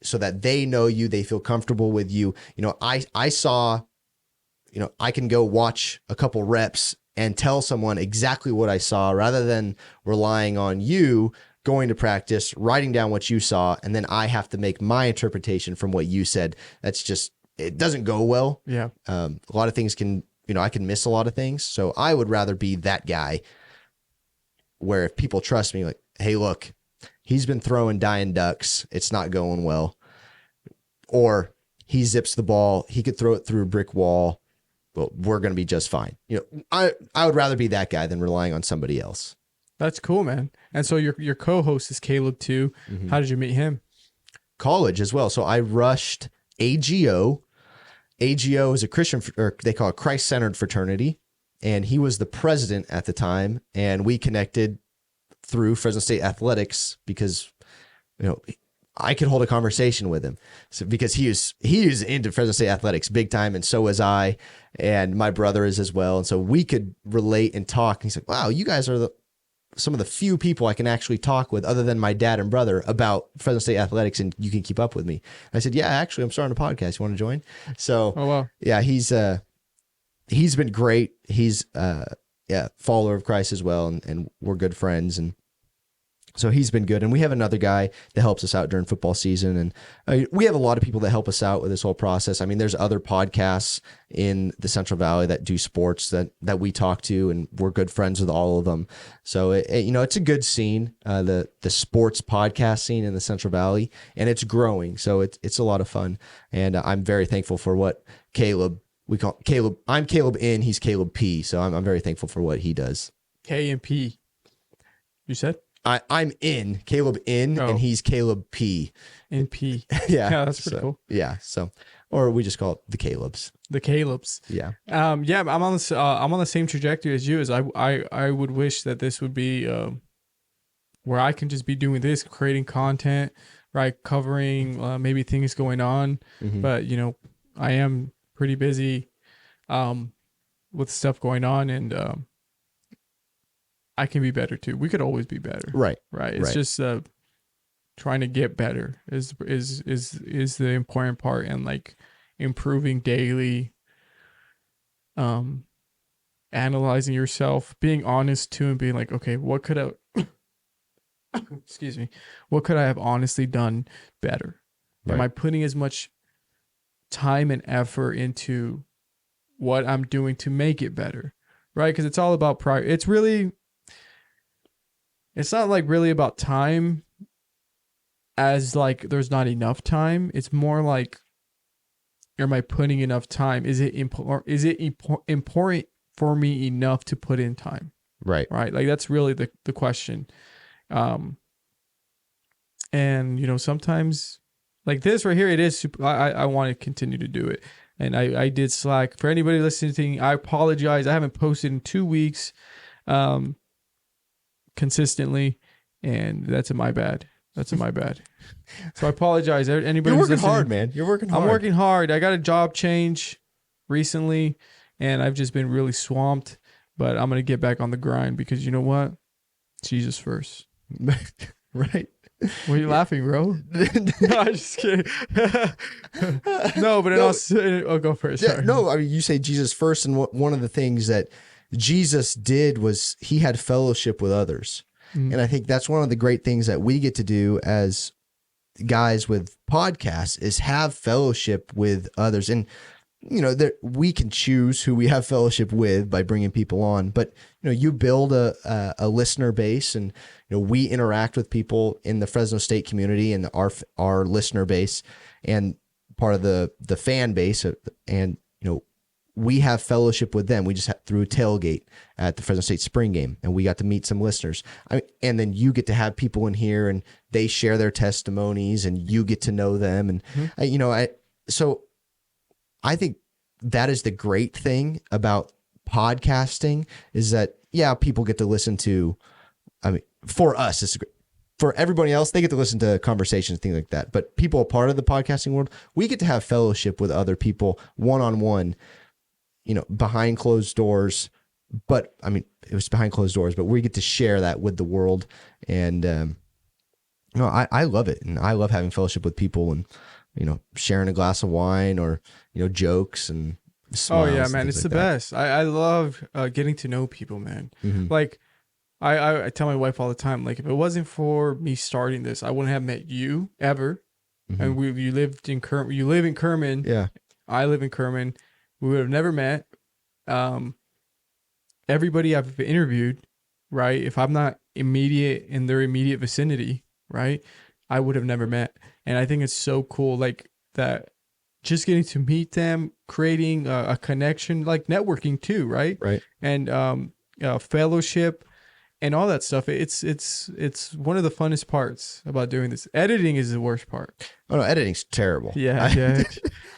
B: so that they know you, they feel comfortable with you. I saw, I can go watch a couple reps and tell someone exactly what I saw rather than relying on you going to practice, writing down what you saw, and then I have to make my interpretation from what you said. It doesn't go well.
A: Yeah.
B: A lot of things I can miss a lot of things. So I would rather be that guy where if people trust me, like, hey, look, he's been throwing dying ducks. It's not going well. Or he zips the ball. He could throw it through a brick wall, but we're going to be just fine. I would rather be that guy than relying on somebody else.
A: That's cool, man. And so your co-host is Caleb too. Mm-hmm. How did you meet him?
B: College as well. So I rushed AGO. AGO is a Christian, or they call it Christ-centered fraternity, and he was the president at the time. And we connected through Fresno State athletics because, I could hold a conversation with him. So because he is into Fresno State athletics big time, and so was I, and my brother is as well. And so we could relate and talk. And he's like, "Wow, you guys are some of the few people I can actually talk with other than my dad and brother about Fresno State athletics, and you can keep up with me." I said, "Yeah, actually, I'm starting a podcast. You want to join?" So,
A: oh, wow.
B: Yeah, he's been great. He's follower of Christ as well, and we're good friends, and so he's been good. And we have another guy that helps us out during football season. And we have a lot of people that help us out with this whole process. I mean, there's other podcasts in the Central Valley that do sports that we talk to, and we're good friends with all of them. So, it's a good scene, the sports podcast scene in the Central Valley, and it's growing. So it's a lot of fun. And I'm very thankful for what we call Caleb. I'm Caleb N. He's Caleb P. So I'm very thankful for what he does.
A: K and P. You said?
B: I'm in Caleb in, and he's Caleb P.
A: In P.
B: Yeah,
A: That's pretty cool.
B: Yeah, so or we just call it the Calebs.
A: The Calebs.
B: Yeah.
A: Yeah, I'm on the same trajectory as you. As I would wish that this would be where I can just be doing this, creating content, right, covering maybe things going on.
B: Mm-hmm.
A: But I am pretty busy with stuff going on, and I can be better too. We could always be better.
B: Right.
A: It's just trying to get better is the important part, and like improving daily, analyzing yourself, being honest too, and being like, okay, what could I excuse me, what could I have honestly done better?
B: Right.
A: Am I putting as much time and effort into what I'm doing to make it better? Right? Because it's all about it's not like really about time, as like there's not enough time. It's more like, am I putting enough time? Is it important for me enough to put in time?
B: Right.
A: Like that's really the question. And sometimes like this right here, it is super. I want to continue to do it, and I did slack. For anybody listening, I apologize. I haven't posted in 2 weeks, consistently, and that's my bad. So I apologize. Anybody
B: You're
A: who's
B: working
A: listening,
B: hard, man. You're working hard.
A: I'm working hard. I got a job change recently, and I've just been really swamped. But I'm gonna get back on the grind, because you know what? Jesus first.
B: Right.
A: Why are you laughing, bro? No, I'm just kidding. No, but I'll go first.
B: Yeah,
A: Sorry.
B: no, I mean, you say Jesus first, and one of the things that Jesus did was he had fellowship with others. Mm-hmm. And I think that's one of the great things that we get to do as guys with podcasts is have fellowship with others. And, we can choose who we have fellowship with by bringing people on, but, you build a listener base, and, we interact with people in the Fresno State community and our listener base and part of the fan base. And, we have fellowship with them. We just threw a tailgate at the Fresno State spring game, and we got to meet some listeners. And then you get to have people in here, and they share their testimonies, and you get to know them. And so I think that is the great thing about podcasting, is that people get to listen to. I mean, for us, it's great. For everybody else, they get to listen to conversations, things like that. But people a part of the podcasting world, we get to have fellowship with other people one-on-one. Behind closed doors, but I mean, it was behind closed doors, but we get to share that with the world. And, I love it. And I love having fellowship with people, and, sharing a glass of wine, or, jokes and smiles.
A: Oh yeah, man. It's the best. I love getting to know people, man. Mm-hmm. Like I tell my wife all the time, like, if it wasn't for me starting this, I wouldn't have met you ever. Mm-hmm. And you live in Kerman.
B: Yeah.
A: I live in Kerman. We would have never met. Everybody I've interviewed, right? If I'm not in their immediate vicinity, right, I would have never met. And I think it's so cool, like that, just getting to meet them, creating a connection, like networking too, right?
B: Right.
A: And fellowship and all that stuff. It's one of the funnest parts about doing this. Editing is the worst part.
B: Oh no, editing's terrible.
A: Yeah.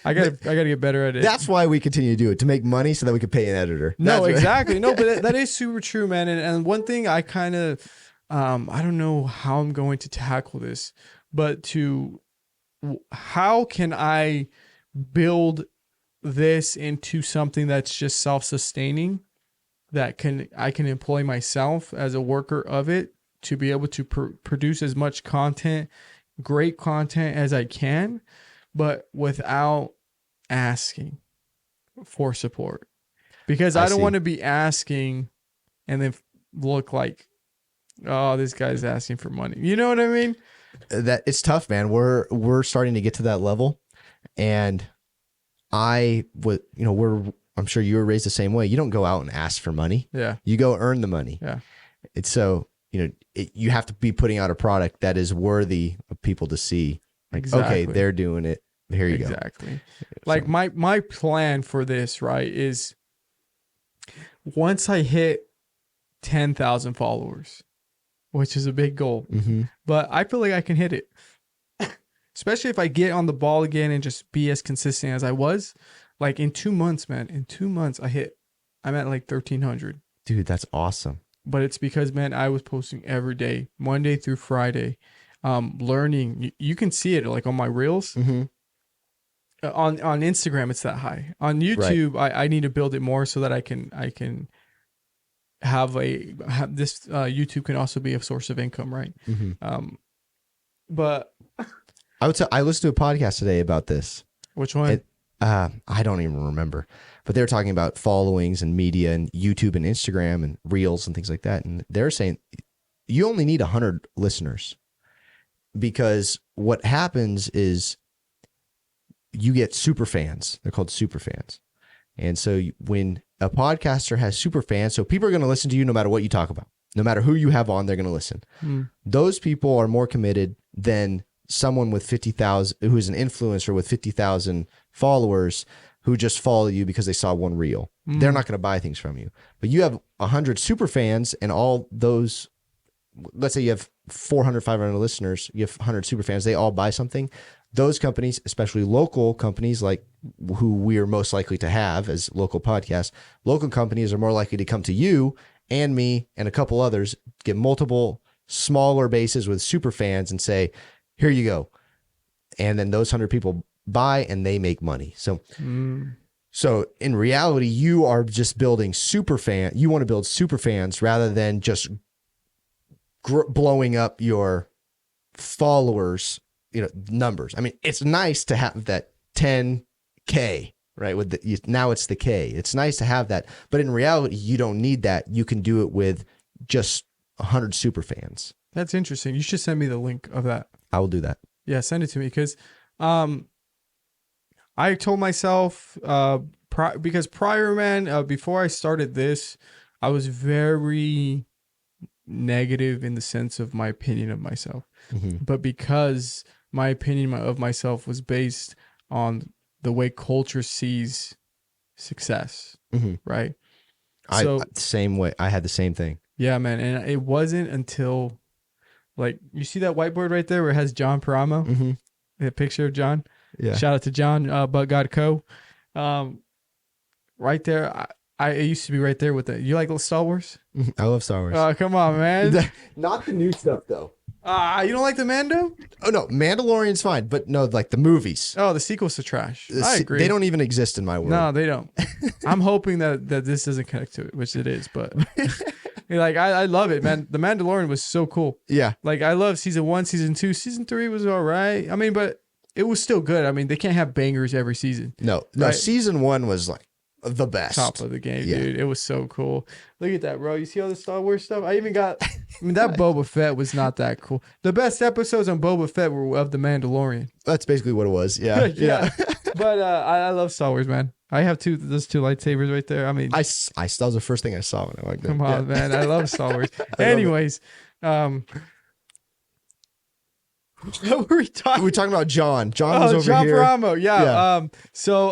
A: I gotta get better at it.
B: That's why we continue to do it, to make money so that we can pay an editor.
A: No, exactly. No, but that is super true, man. And one thing I kind of, I don't know how I'm going to tackle this, but how can I build this into something that's just self-sustaining, that I can employ myself as a worker of it, to be able to produce as much content, great content as I can, but without asking for support. Because I don't want to be asking and then look like, oh, this guy's asking for money. You know what I mean?
B: That it's tough, man. We're starting to get to that level, and I'm sure you were raised the same way. You don't go out and ask for money.
A: Yeah.
B: You go earn the money.
A: Yeah.
B: It's so, you have to be putting out a product that is worthy of people to see. Like,
A: exactly.
B: Okay, they're doing it. Here you go.
A: Exactly. Like my plan for this, right, is once I hit 10,000 followers, which is a big goal.
B: Mm-hmm.
A: But I feel like I can hit it, especially if I get on the ball again and just be as consistent as I was. Like in 2 months, man. In 2 months, I'm at like 1,300.
B: Dude, that's awesome.
A: But it's because, man, I was posting every day, Monday through Friday, learning. You can see it like on my reels.
B: Mm-hmm.
A: On Instagram, it's that high. On YouTube, I need to build it more so that I can have this YouTube can also be a source of income, right?
B: Mm-hmm.
A: But
B: I listened to a podcast today about this.
A: which one?
B: I don't even remember, but they were talking about followings and media and YouTube and Instagram and reels and things like that. And they're saying you only need 100 listeners, because what happens is you get super fans. They're called super fans. And so when a podcaster has super fans, so people are going to listen to you no matter what you talk about, no matter who you have on, they're going to listen. Those people are more committed than someone with 50,000, who is an influencer with 50,000 followers who just follow you because they saw one reel. They're not going to buy things from you. But you have 100 super fans, and all those, let's say you have 400, 500 listeners, you have 100 super fans, they all buy something. Those companies, especially local companies like who we are most likely to have as local podcasts, local companies are more likely to come to you and me and a couple others, get multiple smaller bases with super fans and say, here you go. And then those 100 people buy and they make money. So in reality, you are just building super fan. You want to build super fans rather than just blowing up your followers, numbers. I mean, it's nice to have that 10K, right? Now it's the K. It's nice to have that, but in reality, you don't need that. You can do it with just 100 super fans.
A: That's interesting. You should send me the link of that.
B: I will do that.
A: Yeah, send it to me, because I told myself because prior, man, before I started this, I was very negative in the sense of my opinion of myself. But because my opinion of myself was based on the way culture sees success, right?
B: Same way. I had the same thing.
A: Yeah, man. And it wasn't until, like, you see that whiteboard right there where it has John Paramo, the picture of John.
B: Yeah.
A: Shout out to John, But God Co. Right there. I used to be right there with it. You like Star Wars?
B: I love Star Wars.
A: Oh, come on, man.
B: Not the new stuff, though.
A: You don't like the Mando?
B: Oh, no. Mandalorian's fine, but no, like the movies.
A: Oh, the sequels to trash. I agree.
B: They don't even exist in my world.
A: No, they don't. I'm hoping that this doesn't connect to it, which it is, but like I love it, man. The Mandalorian was so cool.
B: Yeah.
A: Like I love season 1, season 2, season 3 was all right. I mean, but it was still good. I mean, they can't have bangers every season.
B: No.
A: Right?
B: Season 1 was like the best.
A: Top of the game, dude. It was so cool. Look at that, bro. You see all the Star Wars stuff? I even got, that Boba Fett was not that cool. The best episodes on Boba Fett were of The Mandalorian.
B: That's basically what it was. Yeah.
A: Yeah. But I love Star Wars, man. I have those two lightsabers right there. I mean,
B: that was the first thing I saw when I walked in.
A: Come on, man. I love Star Wars. Anyways, what were we talking?
B: We're talking about John. John was over
A: John
B: here.
A: Paramo. Yeah. So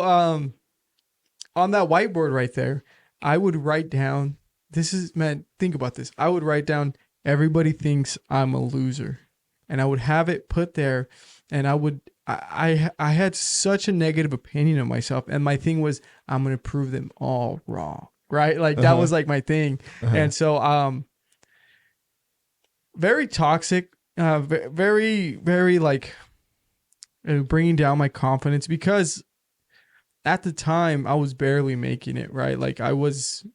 A: on that whiteboard right there, I would write down, think about this. I would write down, everybody thinks I'm a loser. And I would have it put there, and I had such a negative opinion of myself. And my thing was, I'm going to prove them all wrong. Right? Like that was like my thing. And so, very toxic, very, very like bringing down my confidence, because at the time I was barely making it, right? Like I was,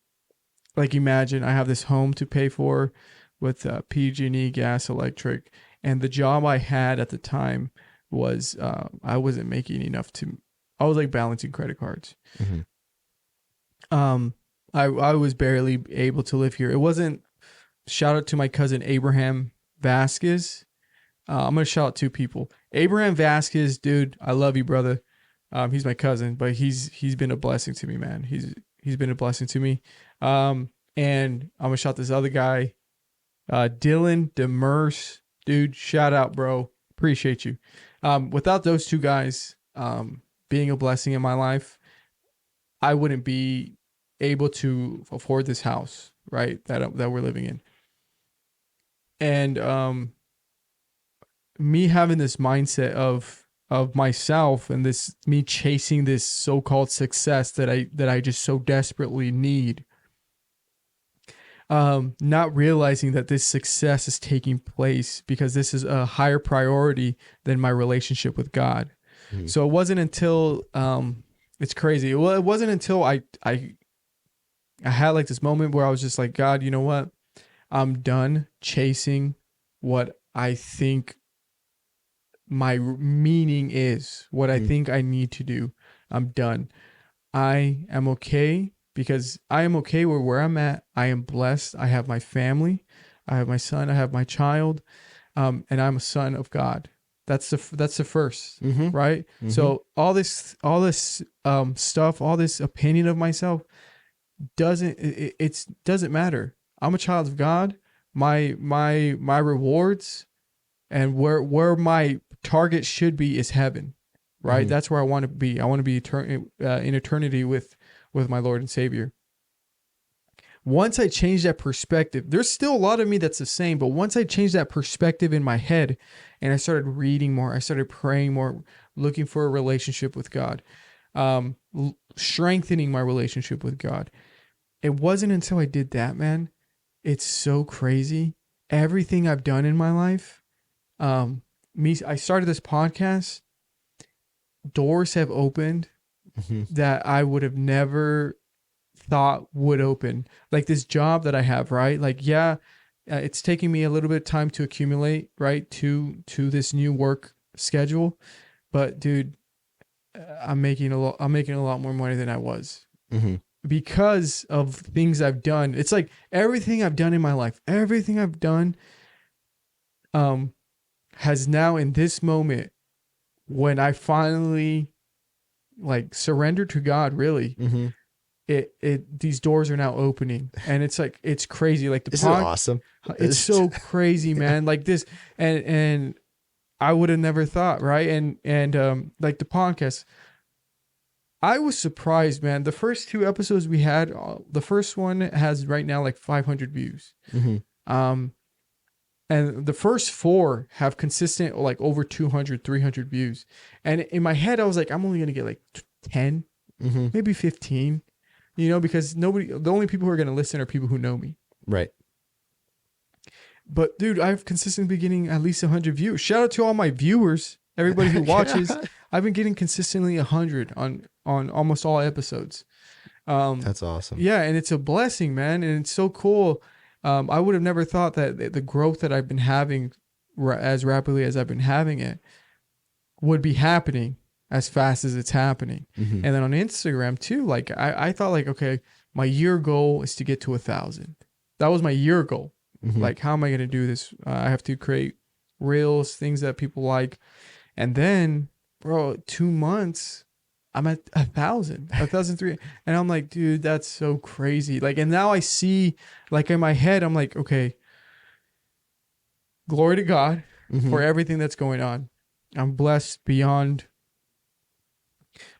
A: like, imagine I have this home to pay for with PG&E, gas, electric, and the job I had at the time was I wasn't making enough I was like balancing credit cards. I was barely able to live here. It wasn't, shout out to my cousin Abraham Vasquez. I'm gonna shout out two people. Abraham Vasquez, dude, I love you, brother. He's my cousin, but he's been a blessing to me, man. He's been a blessing to me. And I'm gonna shout this other guy, Dylan Demers, dude. Shout out, bro. Appreciate you. Without those two guys being a blessing in my life, I wouldn't be able to afford this house, right? That we're living in. And me having this mindset of myself and this me chasing this so-called success that I just so desperately need, not realizing that this success is taking place because this is a higher priority than my relationship with God. So it wasn't until it's crazy. Well, it wasn't until I had like this moment where I was just like, God, you know what? I'm done chasing what I think my meaning is, what I think I need to do. I'm done. I am okay because I am okay with where I'm at. I am blessed. I have my family. I have my son. I have my child. And I'm a son of God. That's the first, right? So all this stuff, all this opinion of myself doesn't matter. I'm a child of God. My rewards and where my target should be is heaven, right? That's where I want to be. I want to be in eternity with my Lord and Savior. Once I change that perspective, there's still a lot of me that's the same, but once I changed that perspective in my head and I started reading more, I started praying more, looking for a relationship with God, strengthening my relationship with God. It wasn't until I did that, man. It's so crazy. Everything I've done in my life, I started this podcast. Doors have opened that I would have never thought would open. Like this job that I have, right? Like, it's taking me a little bit of time to accumulate, right, to this new work schedule. But dude, I'm making a lot more money than I was. Because of things I've done. It's like everything I've done in my life, everything I've done has now in this moment when I finally like surrendered to God, really, these doors are now opening, and it's like, it's crazy. Like
B: Isn't it awesome?
A: It's so crazy, man. Like this, and I would have never thought, right? And like the podcast, I was surprised, man. The first 2 episodes we had, the first one has right now like 500 views. And the first 4 have consistent like over 200, 300 views. And in my head, I was like, I'm only going to get like 10, maybe 15, because the only people who are going to listen are people who know me.
B: Right.
A: But dude, I've consistently been getting at least 100 views. Shout out to all my viewers, everybody who watches. I've been getting consistently 100 on almost all episodes.
B: That's awesome.
A: Yeah, and it's a blessing, man, and it's so cool. I would have never thought that the growth that I've been having as rapidly as I've been having it would be happening as fast as it's happening. And then on Instagram too, like I thought like, okay, my year goal is to get to 1,000. That was my year goal. Like, how am I going to do this? I have to create reels, things that people like. And then, bro, 2 months, I'm at 1,000, 1,003. And I'm like, dude, that's so crazy. Like, and now I see, like in my head, I'm like, okay, glory to God for everything that's going on. I'm blessed beyond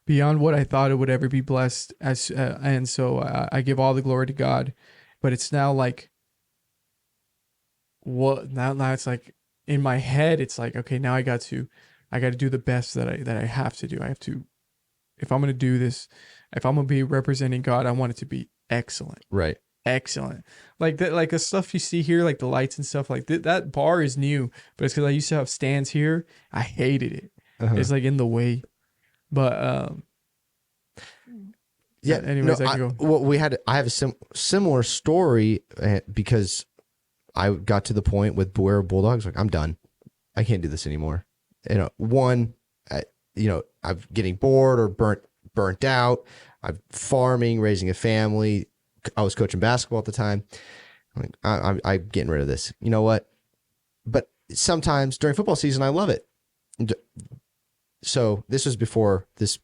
A: what I thought it would ever be blessed as. And so I give all the glory to God, but it's now like, now it's like in my head, it's like, okay, now I got to do the best that I have to do. I have to, if I'm going to do this, if I'm going to be representing God, I want it to be excellent.
B: Right.
A: Excellent. Like that, like the stuff you see here, like the lights and stuff like that bar is new, but it's because I used to have stands here. I hated it. It's like in the way, but,
B: yeah.
A: Anyways,
B: no,
A: I can go.
B: Well, I have a similar story because I got to the point with Beware of Bulldogs. Like, I'm done. I can't do this anymore. I'm getting bored or burnt out. I'm farming, raising a family. I was coaching basketball at the time. I'm getting rid of this. You know what? But sometimes during football season, I love it. So this was before this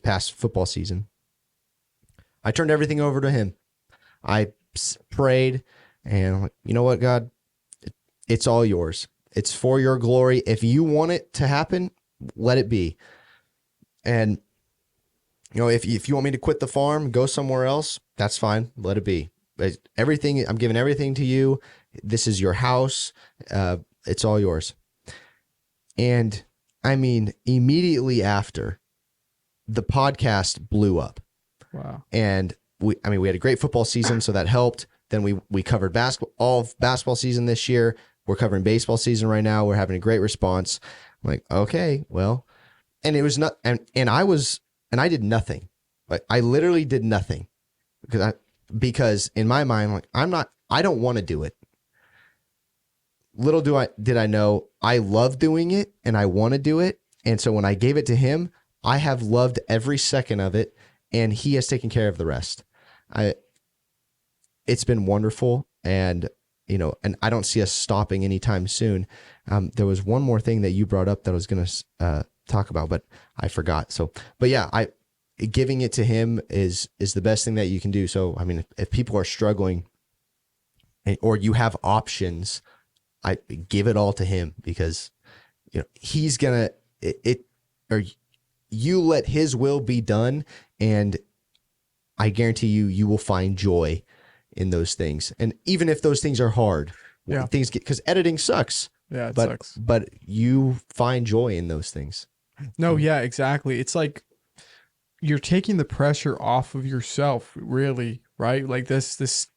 B: past football season. I turned everything over to him. I prayed. And I'm like, you know what, God, it's all yours. It's for your glory. If you want it to happen, let it be. And, if you want me to quit the farm, go somewhere else, that's fine. Let it be. But I'm giving everything to you. This is your house. It's all yours. And I mean, immediately after, the podcast blew up.
A: Wow.
B: And we had a great football season, so that helped. Then we covered all of basketball season this year. We're covering baseball season right now. We're having a great response. I'm like, okay, well, and it was not, and I did nothing. Like, I literally did nothing because in my mind, like, I don't want to do it. Little did I know, I love doing it and I want to do it. And so when I gave it to him, I have loved every second of it, and he has taken care of the rest. It's been wonderful, and and I don't see us stopping anytime soon. There was one more thing that you brought up that I was going to talk about, but I forgot. So, but yeah, giving it to him is the best thing that you can do. So, I mean, if people are struggling or you have options, I give it all to him, because he's gonna or you let his will be done, and I guarantee you will find joy in those things. And even if those things are hard, things get, because editing sucks.
A: Yeah, it sucks.
B: But you find joy in those things.
A: No, yeah, exactly. It's like you're taking the pressure off of yourself, really, right? Like this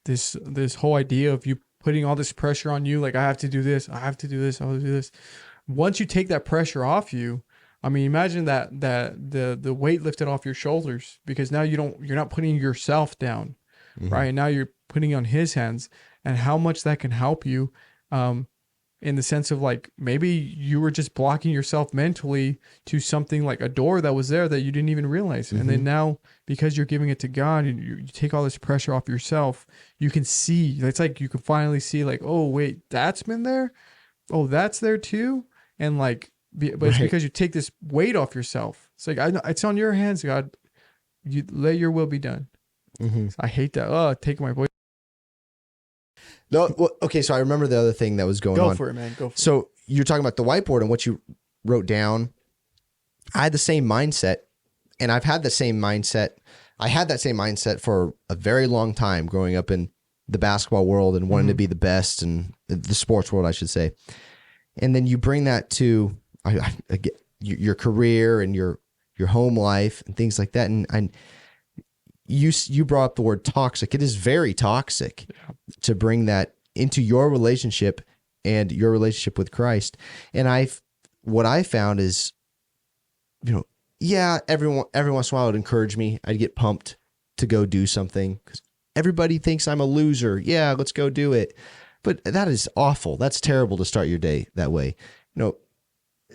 A: whole idea of you putting all this pressure on you, like, I have to do this, I have to do this, I have to do this. Once you take that pressure off you, I mean, imagine that the weight lifted off your shoulders, because now you're not putting yourself down, right? And now you're putting on his hands, and how much that can help you, in the sense of, like, maybe you were just blocking yourself mentally to something like a door that was there that you didn't even realize. And then now, because you're giving it to God, and you take all this pressure off yourself, you can see, it's like you can finally see, like, oh wait, that's been there, oh, that's there too. And like, but it's because you take this weight off yourself. It's like, I know it's on your hands, God. You let your will be done. I hate that. Oh, taking my voice.
B: No, well, okay. So I remember the other thing that was going on.
A: Go for it, man. Go for it.
B: So you're talking about the whiteboard and what you wrote down. I had the same mindset, and I've had the same mindset. I had that same mindset for a very long time growing up in the basketball world and wanting to be the best, and the sports world, I should say. And then you bring that to your career and your home life and things like that. And you brought up the word toxic. It is very toxic to bring that into your relationship and your relationship with Christ. And what I found is, every once in a while it would encourage me. I'd get pumped to go do something because everybody thinks I'm a loser. Yeah, let's go do it. But that is awful. That's terrible to start your day that way.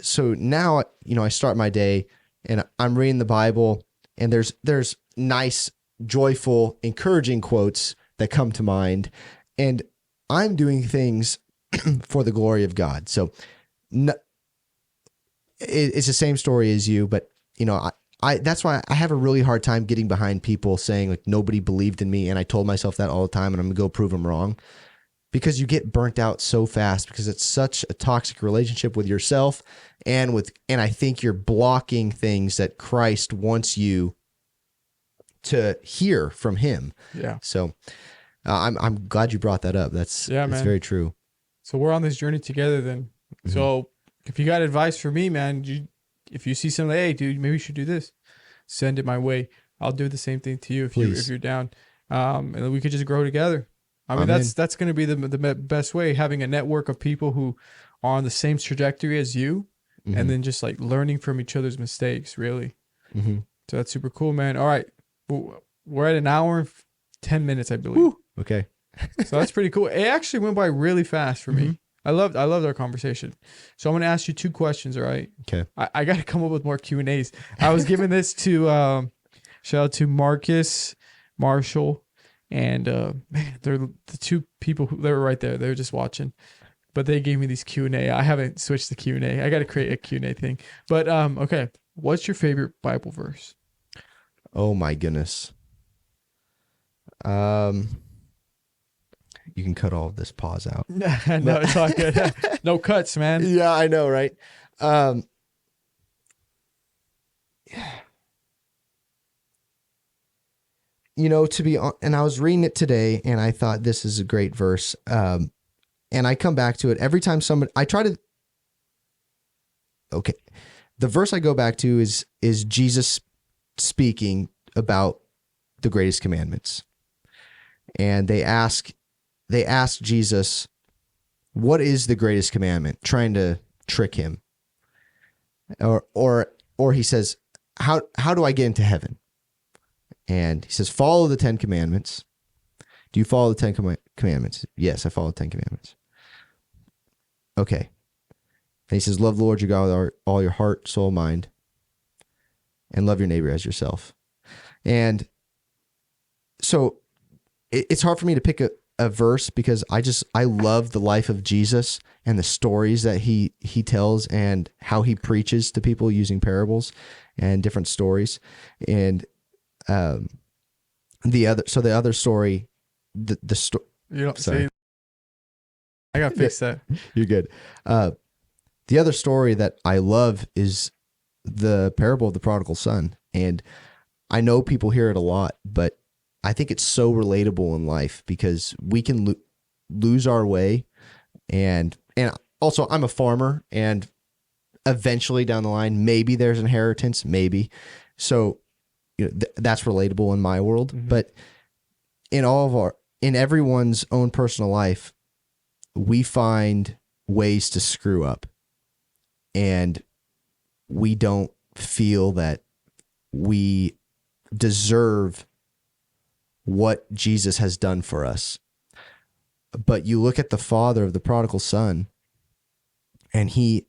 B: So now, I start my day and I'm reading the Bible, and there's nice, joyful, encouraging quotes that come to mind, and I'm doing things for the glory of God. So it's the same story as you, but that's why I have a really hard time getting behind people saying, like, nobody believed in me, and I told myself that all the time, and I'm gonna go prove them wrong. Because you get burnt out so fast, because it's such a toxic relationship with yourself and I think you're blocking things that Christ wants you to hear from him. Yeah. So I'm glad you brought that up. That's very true.
A: So we're on this journey together then. So if you got advice for me, man, if you see something, hey dude, maybe you should do this, send it my way. I'll do the same thing to you if you're down. And then we could just grow together. I mean, that's going to be the best way, having a network of people who are on the same trajectory as you, and then just like learning from each other's mistakes, really. So that's super cool, man. All right. We're at an hour and 10 minutes, I believe.
B: Woo. Okay.
A: So that's pretty cool. It actually went by really fast for me. I loved our conversation. So I'm going to ask you 2 questions, all right? Okay. I got to come up with more Q&As. I was giving this to, shout out to Marcus, Marshall, and man, they're the 2 people they were right there. They were just watching, but they gave me these Q&A. I haven't switched the Q&A. I got to create a Q&A thing. But okay, what's your favorite Bible verse?
B: Oh my goodness. You can cut all of this pause out.
A: No, it's all good. No cuts, man.
B: Yeah, I know, right? To be on, and I was reading it today, and I thought this is a great verse. and I come back to it every time okay. The verse I go back to is Jesus speaking about the greatest commandments. And they ask Jesus, what is the greatest commandment? Trying to trick him. Or he says, how do I get into heaven? And he says, follow the 10 commandments. Do you follow the 10 commandments? Yes, I follow the 10 commandments. Okay. And he says, love the Lord your God with all your heart, soul, mind, and love your neighbor as yourself. And so it's hard for me to pick a verse because I love the life of Jesus and the stories that he tells and how he preaches to people using parables and different stories. And the other story, the story.
A: You don't say. I gotta fix that.
B: You're good. The other story that I love is the parable of the prodigal son. And I know people hear it a lot, but I think it's so relatable in life because we can lose our way. And also I'm a farmer, and eventually down the line, maybe there's inheritance, maybe. So that's relatable in my world. Mm-hmm. But in everyone's own personal life, we find ways to screw up. And we don't feel that we deserve what Jesus has done for us. But you look at the father of the prodigal son, and he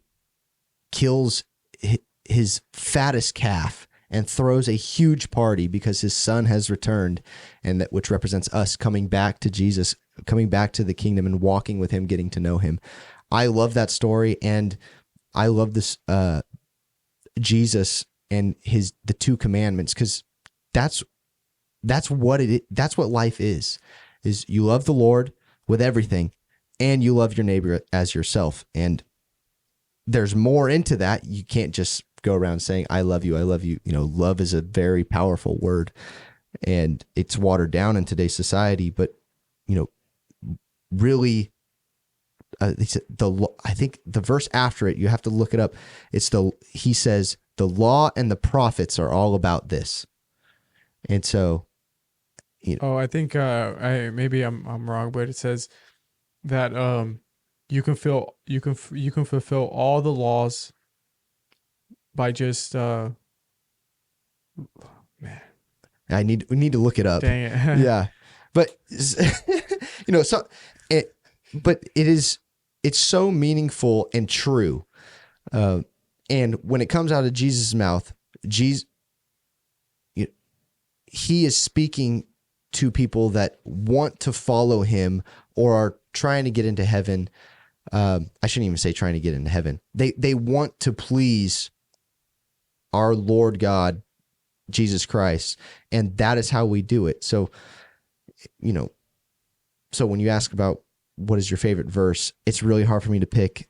B: kills his fattest calf and throws a huge party because his son has returned, and that which represents us coming back to Jesus, coming back to the kingdom and walking with him, getting to know him. I love that story, and I love this Jesus and the 2 commandments, because that's what that's what life is you love the Lord with everything, and you love your neighbor as yourself. And there's more into that. You can't just go around saying, I love you, I love you. Love is a very powerful word, and it's watered down in today's society. But, really, I think the verse after it, you have to look it up. He says, the law and the prophets are all about this. And so,
A: I think maybe I'm wrong, but it says that you can fulfill all the laws by just man.
B: We need to look it up.
A: Dang it.
B: Yeah, but but it's so meaningful and true. And when it comes out of Jesus' mouth, he is speaking to people that want to follow him or are trying to get into heaven. I shouldn't even say trying to get into heaven. They want to please our Lord God, Jesus Christ. And that is how we do it. So, so when you ask about what is your favorite verse, it's really hard for me to pick.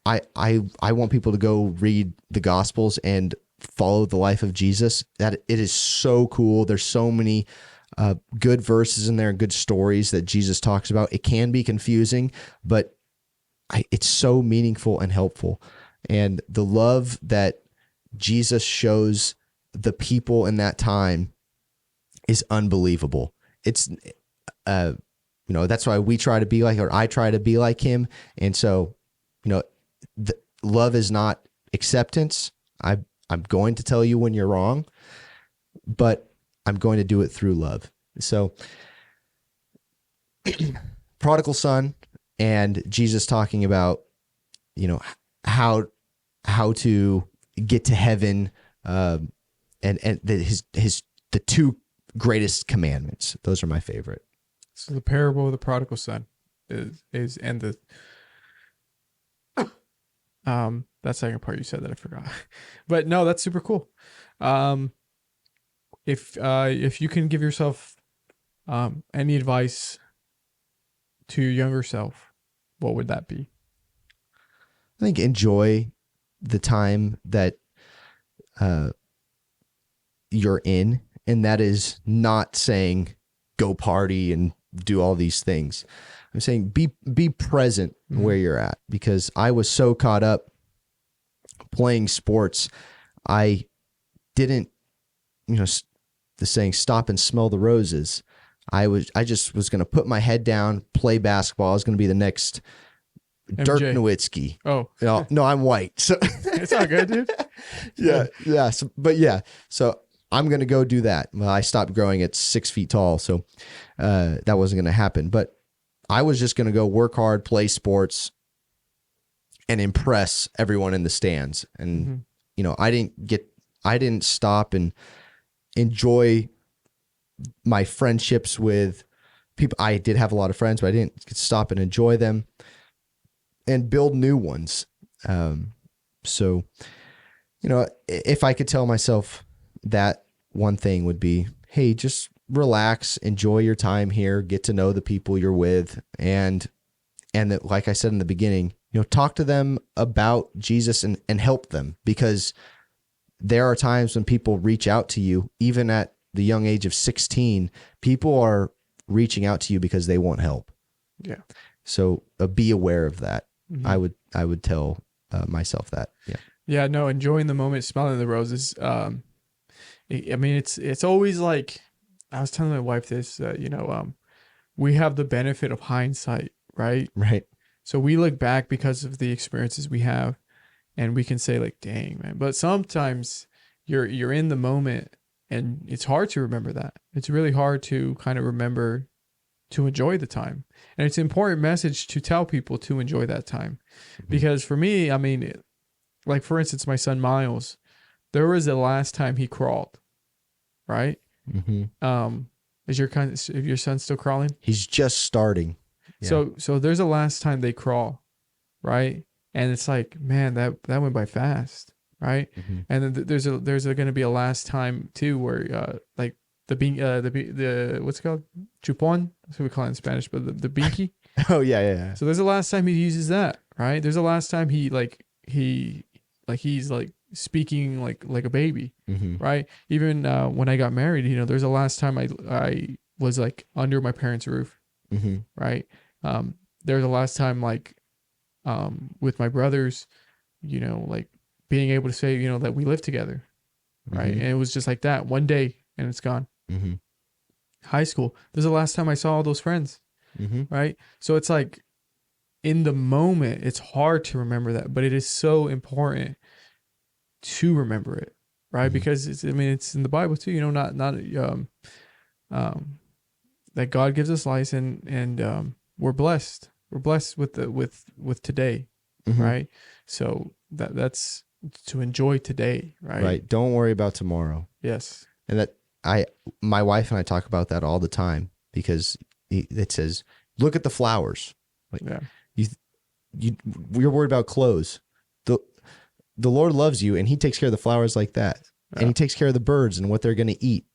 B: I want people to go read the Gospels and follow the life of Jesus. That it is so cool. There's so many good verses in there and good stories that Jesus talks about. It can be confusing, but it's so meaningful and helpful. And the love that Jesus shows the people in that time is unbelievable. It's, that's why we try to be like, or I try to be like him. And so, love is not acceptance. I'm going to tell you when you're wrong, but I'm going to do it through love. So prodigal son and Jesus talking about, how to get to heaven, and the 2 greatest commandments. Those are my favorite.
A: So the parable of the prodigal son is and the that second part you said that I forgot. But no, that's super cool. If you can give yourself any advice to your younger self, what would that be?
B: I think enjoy the time that you're in, and that is not saying go party and do all these things. I'm saying be present where you're at, because I was so caught up playing sports. I didn't, the saying, stop and smell the roses. I just was going to put my head down, play basketball. I was going to be the next Dirk
A: MJ.
B: Nowitzki.
A: Oh,
B: No, I'm white. So
A: it's all good, dude.
B: yeah. So I'm going to go do that. Well, I stopped growing at 6 feet tall. So that wasn't going to happen, but I was just going to go work hard, play sports, and impress everyone in the stands. And, I didn't stop and enjoy my friendships with people. I did have a lot of friends, but I didn't stop and enjoy them and build new ones. So, if I could tell myself that one thing would be, hey, just relax, enjoy your time here, get to know the people you're with. And that, like I said in the beginning, talk to them about Jesus and help them, because there are times when people reach out to you, even at the young age of 16, people are reaching out to you because they want help.
A: Yeah.
B: So be aware of that. I would tell myself that. Yeah.
A: Yeah. No, enjoying the moment, smelling the roses. It's always like, I was telling my wife this, we have the benefit of hindsight, right?
B: Right.
A: So we look back because of the experiences we have, and we can say like, dang, man. But sometimes you're in the moment, and it's hard to remember that. It's really hard to kind of remember to enjoy the time. And it's an important message to tell people to enjoy that time. Because for me, like for instance, my son Miles, there was the last time he crawled, right? Is your son still crawling?
B: He's just starting.
A: Yeah. So there's a last time they crawl, right? And it's like, man, that went by fast, right? And then there's going to be a last time too, where like the what's it called, chupon? That's what we call it in Spanish, but the binky.
B: Oh yeah.
A: So there's a last time he uses that, right? There's a last time he's like speaking like a baby, right? Even when I got married, there's a last time I was like under my parents' roof, right? There's a last time like with my brothers, like being able to say, that we live together, right? And it was just like that one day, and it's gone. High school, there's the last time I saw all those friends, right? So it's like in the moment, it's hard to remember that, but it is so important to remember it, right? Because it's in the Bible too, that God gives us life, and we're blessed. We're blessed with today, right? So that's to enjoy today, right?
B: Right. Don't worry about tomorrow.
A: Yes.
B: And my wife and I talk about that all the time, because it says, look at the flowers. Like, you're worried about clothes. The Lord loves you, and he takes care of the flowers like that. Yeah. And he takes care of the birds and what they're going to eat.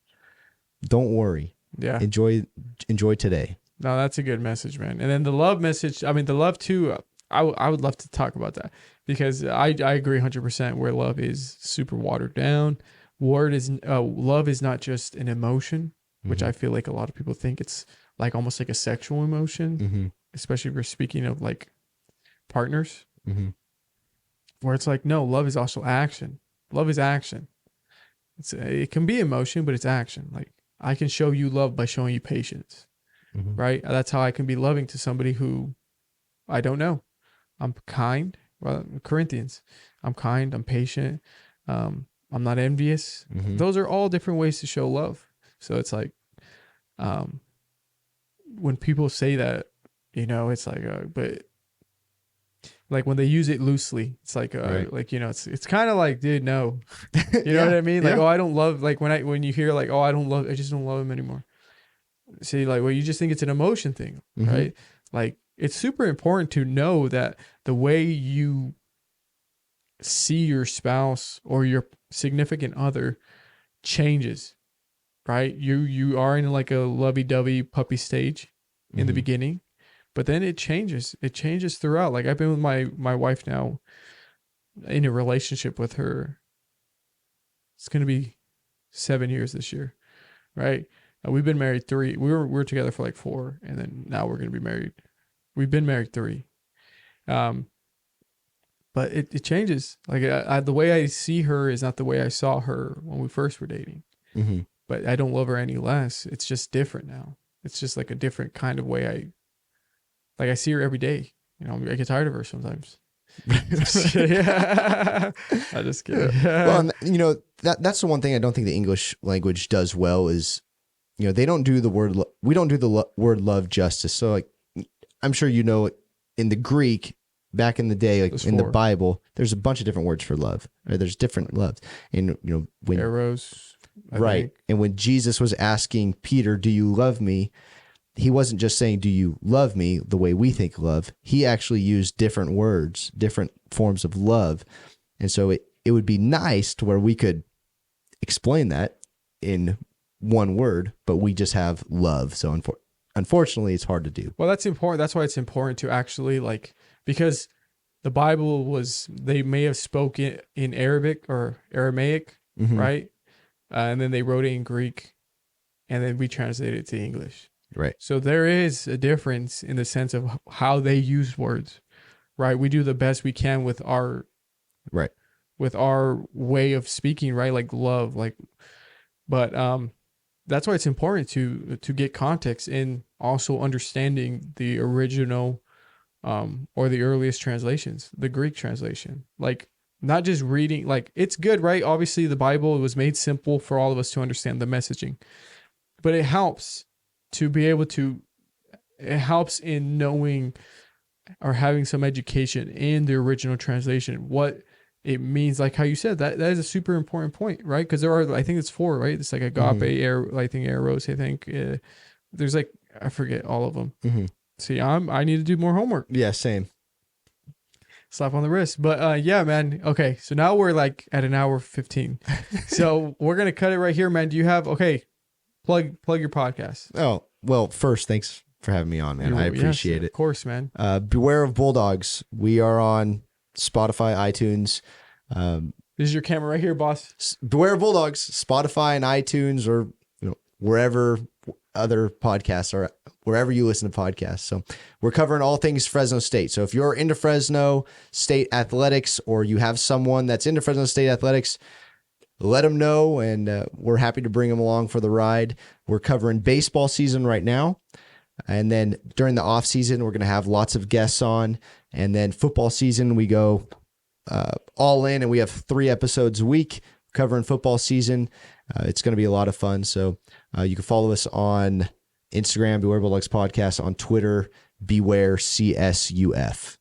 B: Don't worry. Yeah. Enjoy today.
A: No, that's a good message, man. And then the love message, the love too, I would love to talk about that, because I agree 100% where love is super watered down. Love is not just an emotion, which I feel like a lot of people think it's like almost like a sexual emotion, especially if we're speaking of like partners, where it's like, no, love is also action. Love is action. It can be emotion, but it's action. Like, I can show you love by showing you patience, right? That's how I can be loving to somebody who I don't know. I'm kind. Well, Corinthians, I'm kind. I'm patient. I'm not envious. Those are all different ways to show love. So it's like, when people say that, it's like, but like when they use it loosely, it's like, right. Like, it's kind of like, dude, no, you know what I mean? Like, oh, I don't love, like when you hear like, oh, I just don't love him anymore. See, like, well, you just think it's an emotion thing, right? Like, it's super important to know that the way you see your spouse or your significant other changes, right? You are in like a lovey-dovey puppy stage in the beginning, but then it changes. It changes throughout. Like, I've been with my wife now in a relationship with her. It's going to be 7 years this year, right? We've been married 3. We were together for like 4, and then now we're going to be married We've been married 3. But it changes. Like the way I see her is not the way I saw her when we first were dating.
B: Mm-hmm.
A: But I don't love her any less. It's just different now. It's just like a different kind of way I see her every day. You know, I get tired of her sometimes. Yeah. I'm just kidding.
B: Well, you know, that's the one thing I don't think the English language does well is, you know, they don't do the word, we don't do the word love justice. So like, I'm sure, you know, in the Greek back in the day, like in the Bible, there's a bunch of different words for love. Right? There's different loves. And, you know, when
A: Eros,
B: right. And when Jesus was asking Peter, do you love me? He wasn't just saying, do you love me the way we think love? He actually used different words, different forms of love. And so it would be nice to where we could explain that in one word, but we just have love. So unfortunately, it's hard to do.
A: Well, that's important. That's why it's important to actually because the Bible they may have spoken in Arabic or Aramaic,
B: Mm-hmm.
A: right? And then they wrote it in Greek, and then we translated it to English.
B: Right.
A: So there is a difference in the sense of how they use words, right? We do the best we can with our way of speaking, right? Like love, but that's why it's important to get context in also understanding the original or the earliest translations, the Greek translation. Like not just reading, like it's good, right? Obviously the Bible was made simple for all of us to understand the messaging, but it helps to be able to, it helps in knowing or having some education in the original translation, what it means, like how you said, that is a super important point, right? Because there are, I think it's 4, right? It's like agape,
B: Mm-hmm.
A: I think eros, I think there's like, I forget all of them.
B: Mm-hmm.
A: See, I need to do more homework.
B: Yeah, same.
A: Slap on the wrist. But yeah, man. Okay, so now we're like at an hour 15. So we're going to cut it right here, man. Do you have, plug your podcast.
B: Oh, well, first, thanks for having me on, man. I appreciate it.
A: Of course, man.
B: Beware of Bulldogs. We are on Spotify, iTunes.
A: This is your camera right here, boss.
B: Beware of Bulldogs, Spotify and iTunes, or wherever other podcasts are, wherever you listen to podcasts. So we're covering all things Fresno State. So if you're into Fresno State athletics, or you have someone that's into Fresno State athletics, let them know, and we're happy to bring them along for the ride. We're covering baseball season right now. And then during the off season, we're going to have lots of guests on. And then football season, we go all in, and we have 3 episodes a week covering football season. It's going to be a lot of fun. So you can follow us on Instagram, Beware Bulldogs Podcast, on Twitter, Beware CSUF.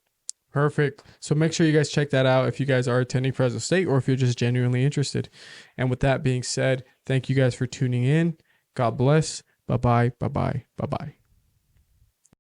A: Perfect. So make sure you guys check that out if you guys are attending Fresno State, or if you're just genuinely interested. And with that being said, thank you guys for tuning in. God bless. Bye-bye. Bye-bye. Bye-bye.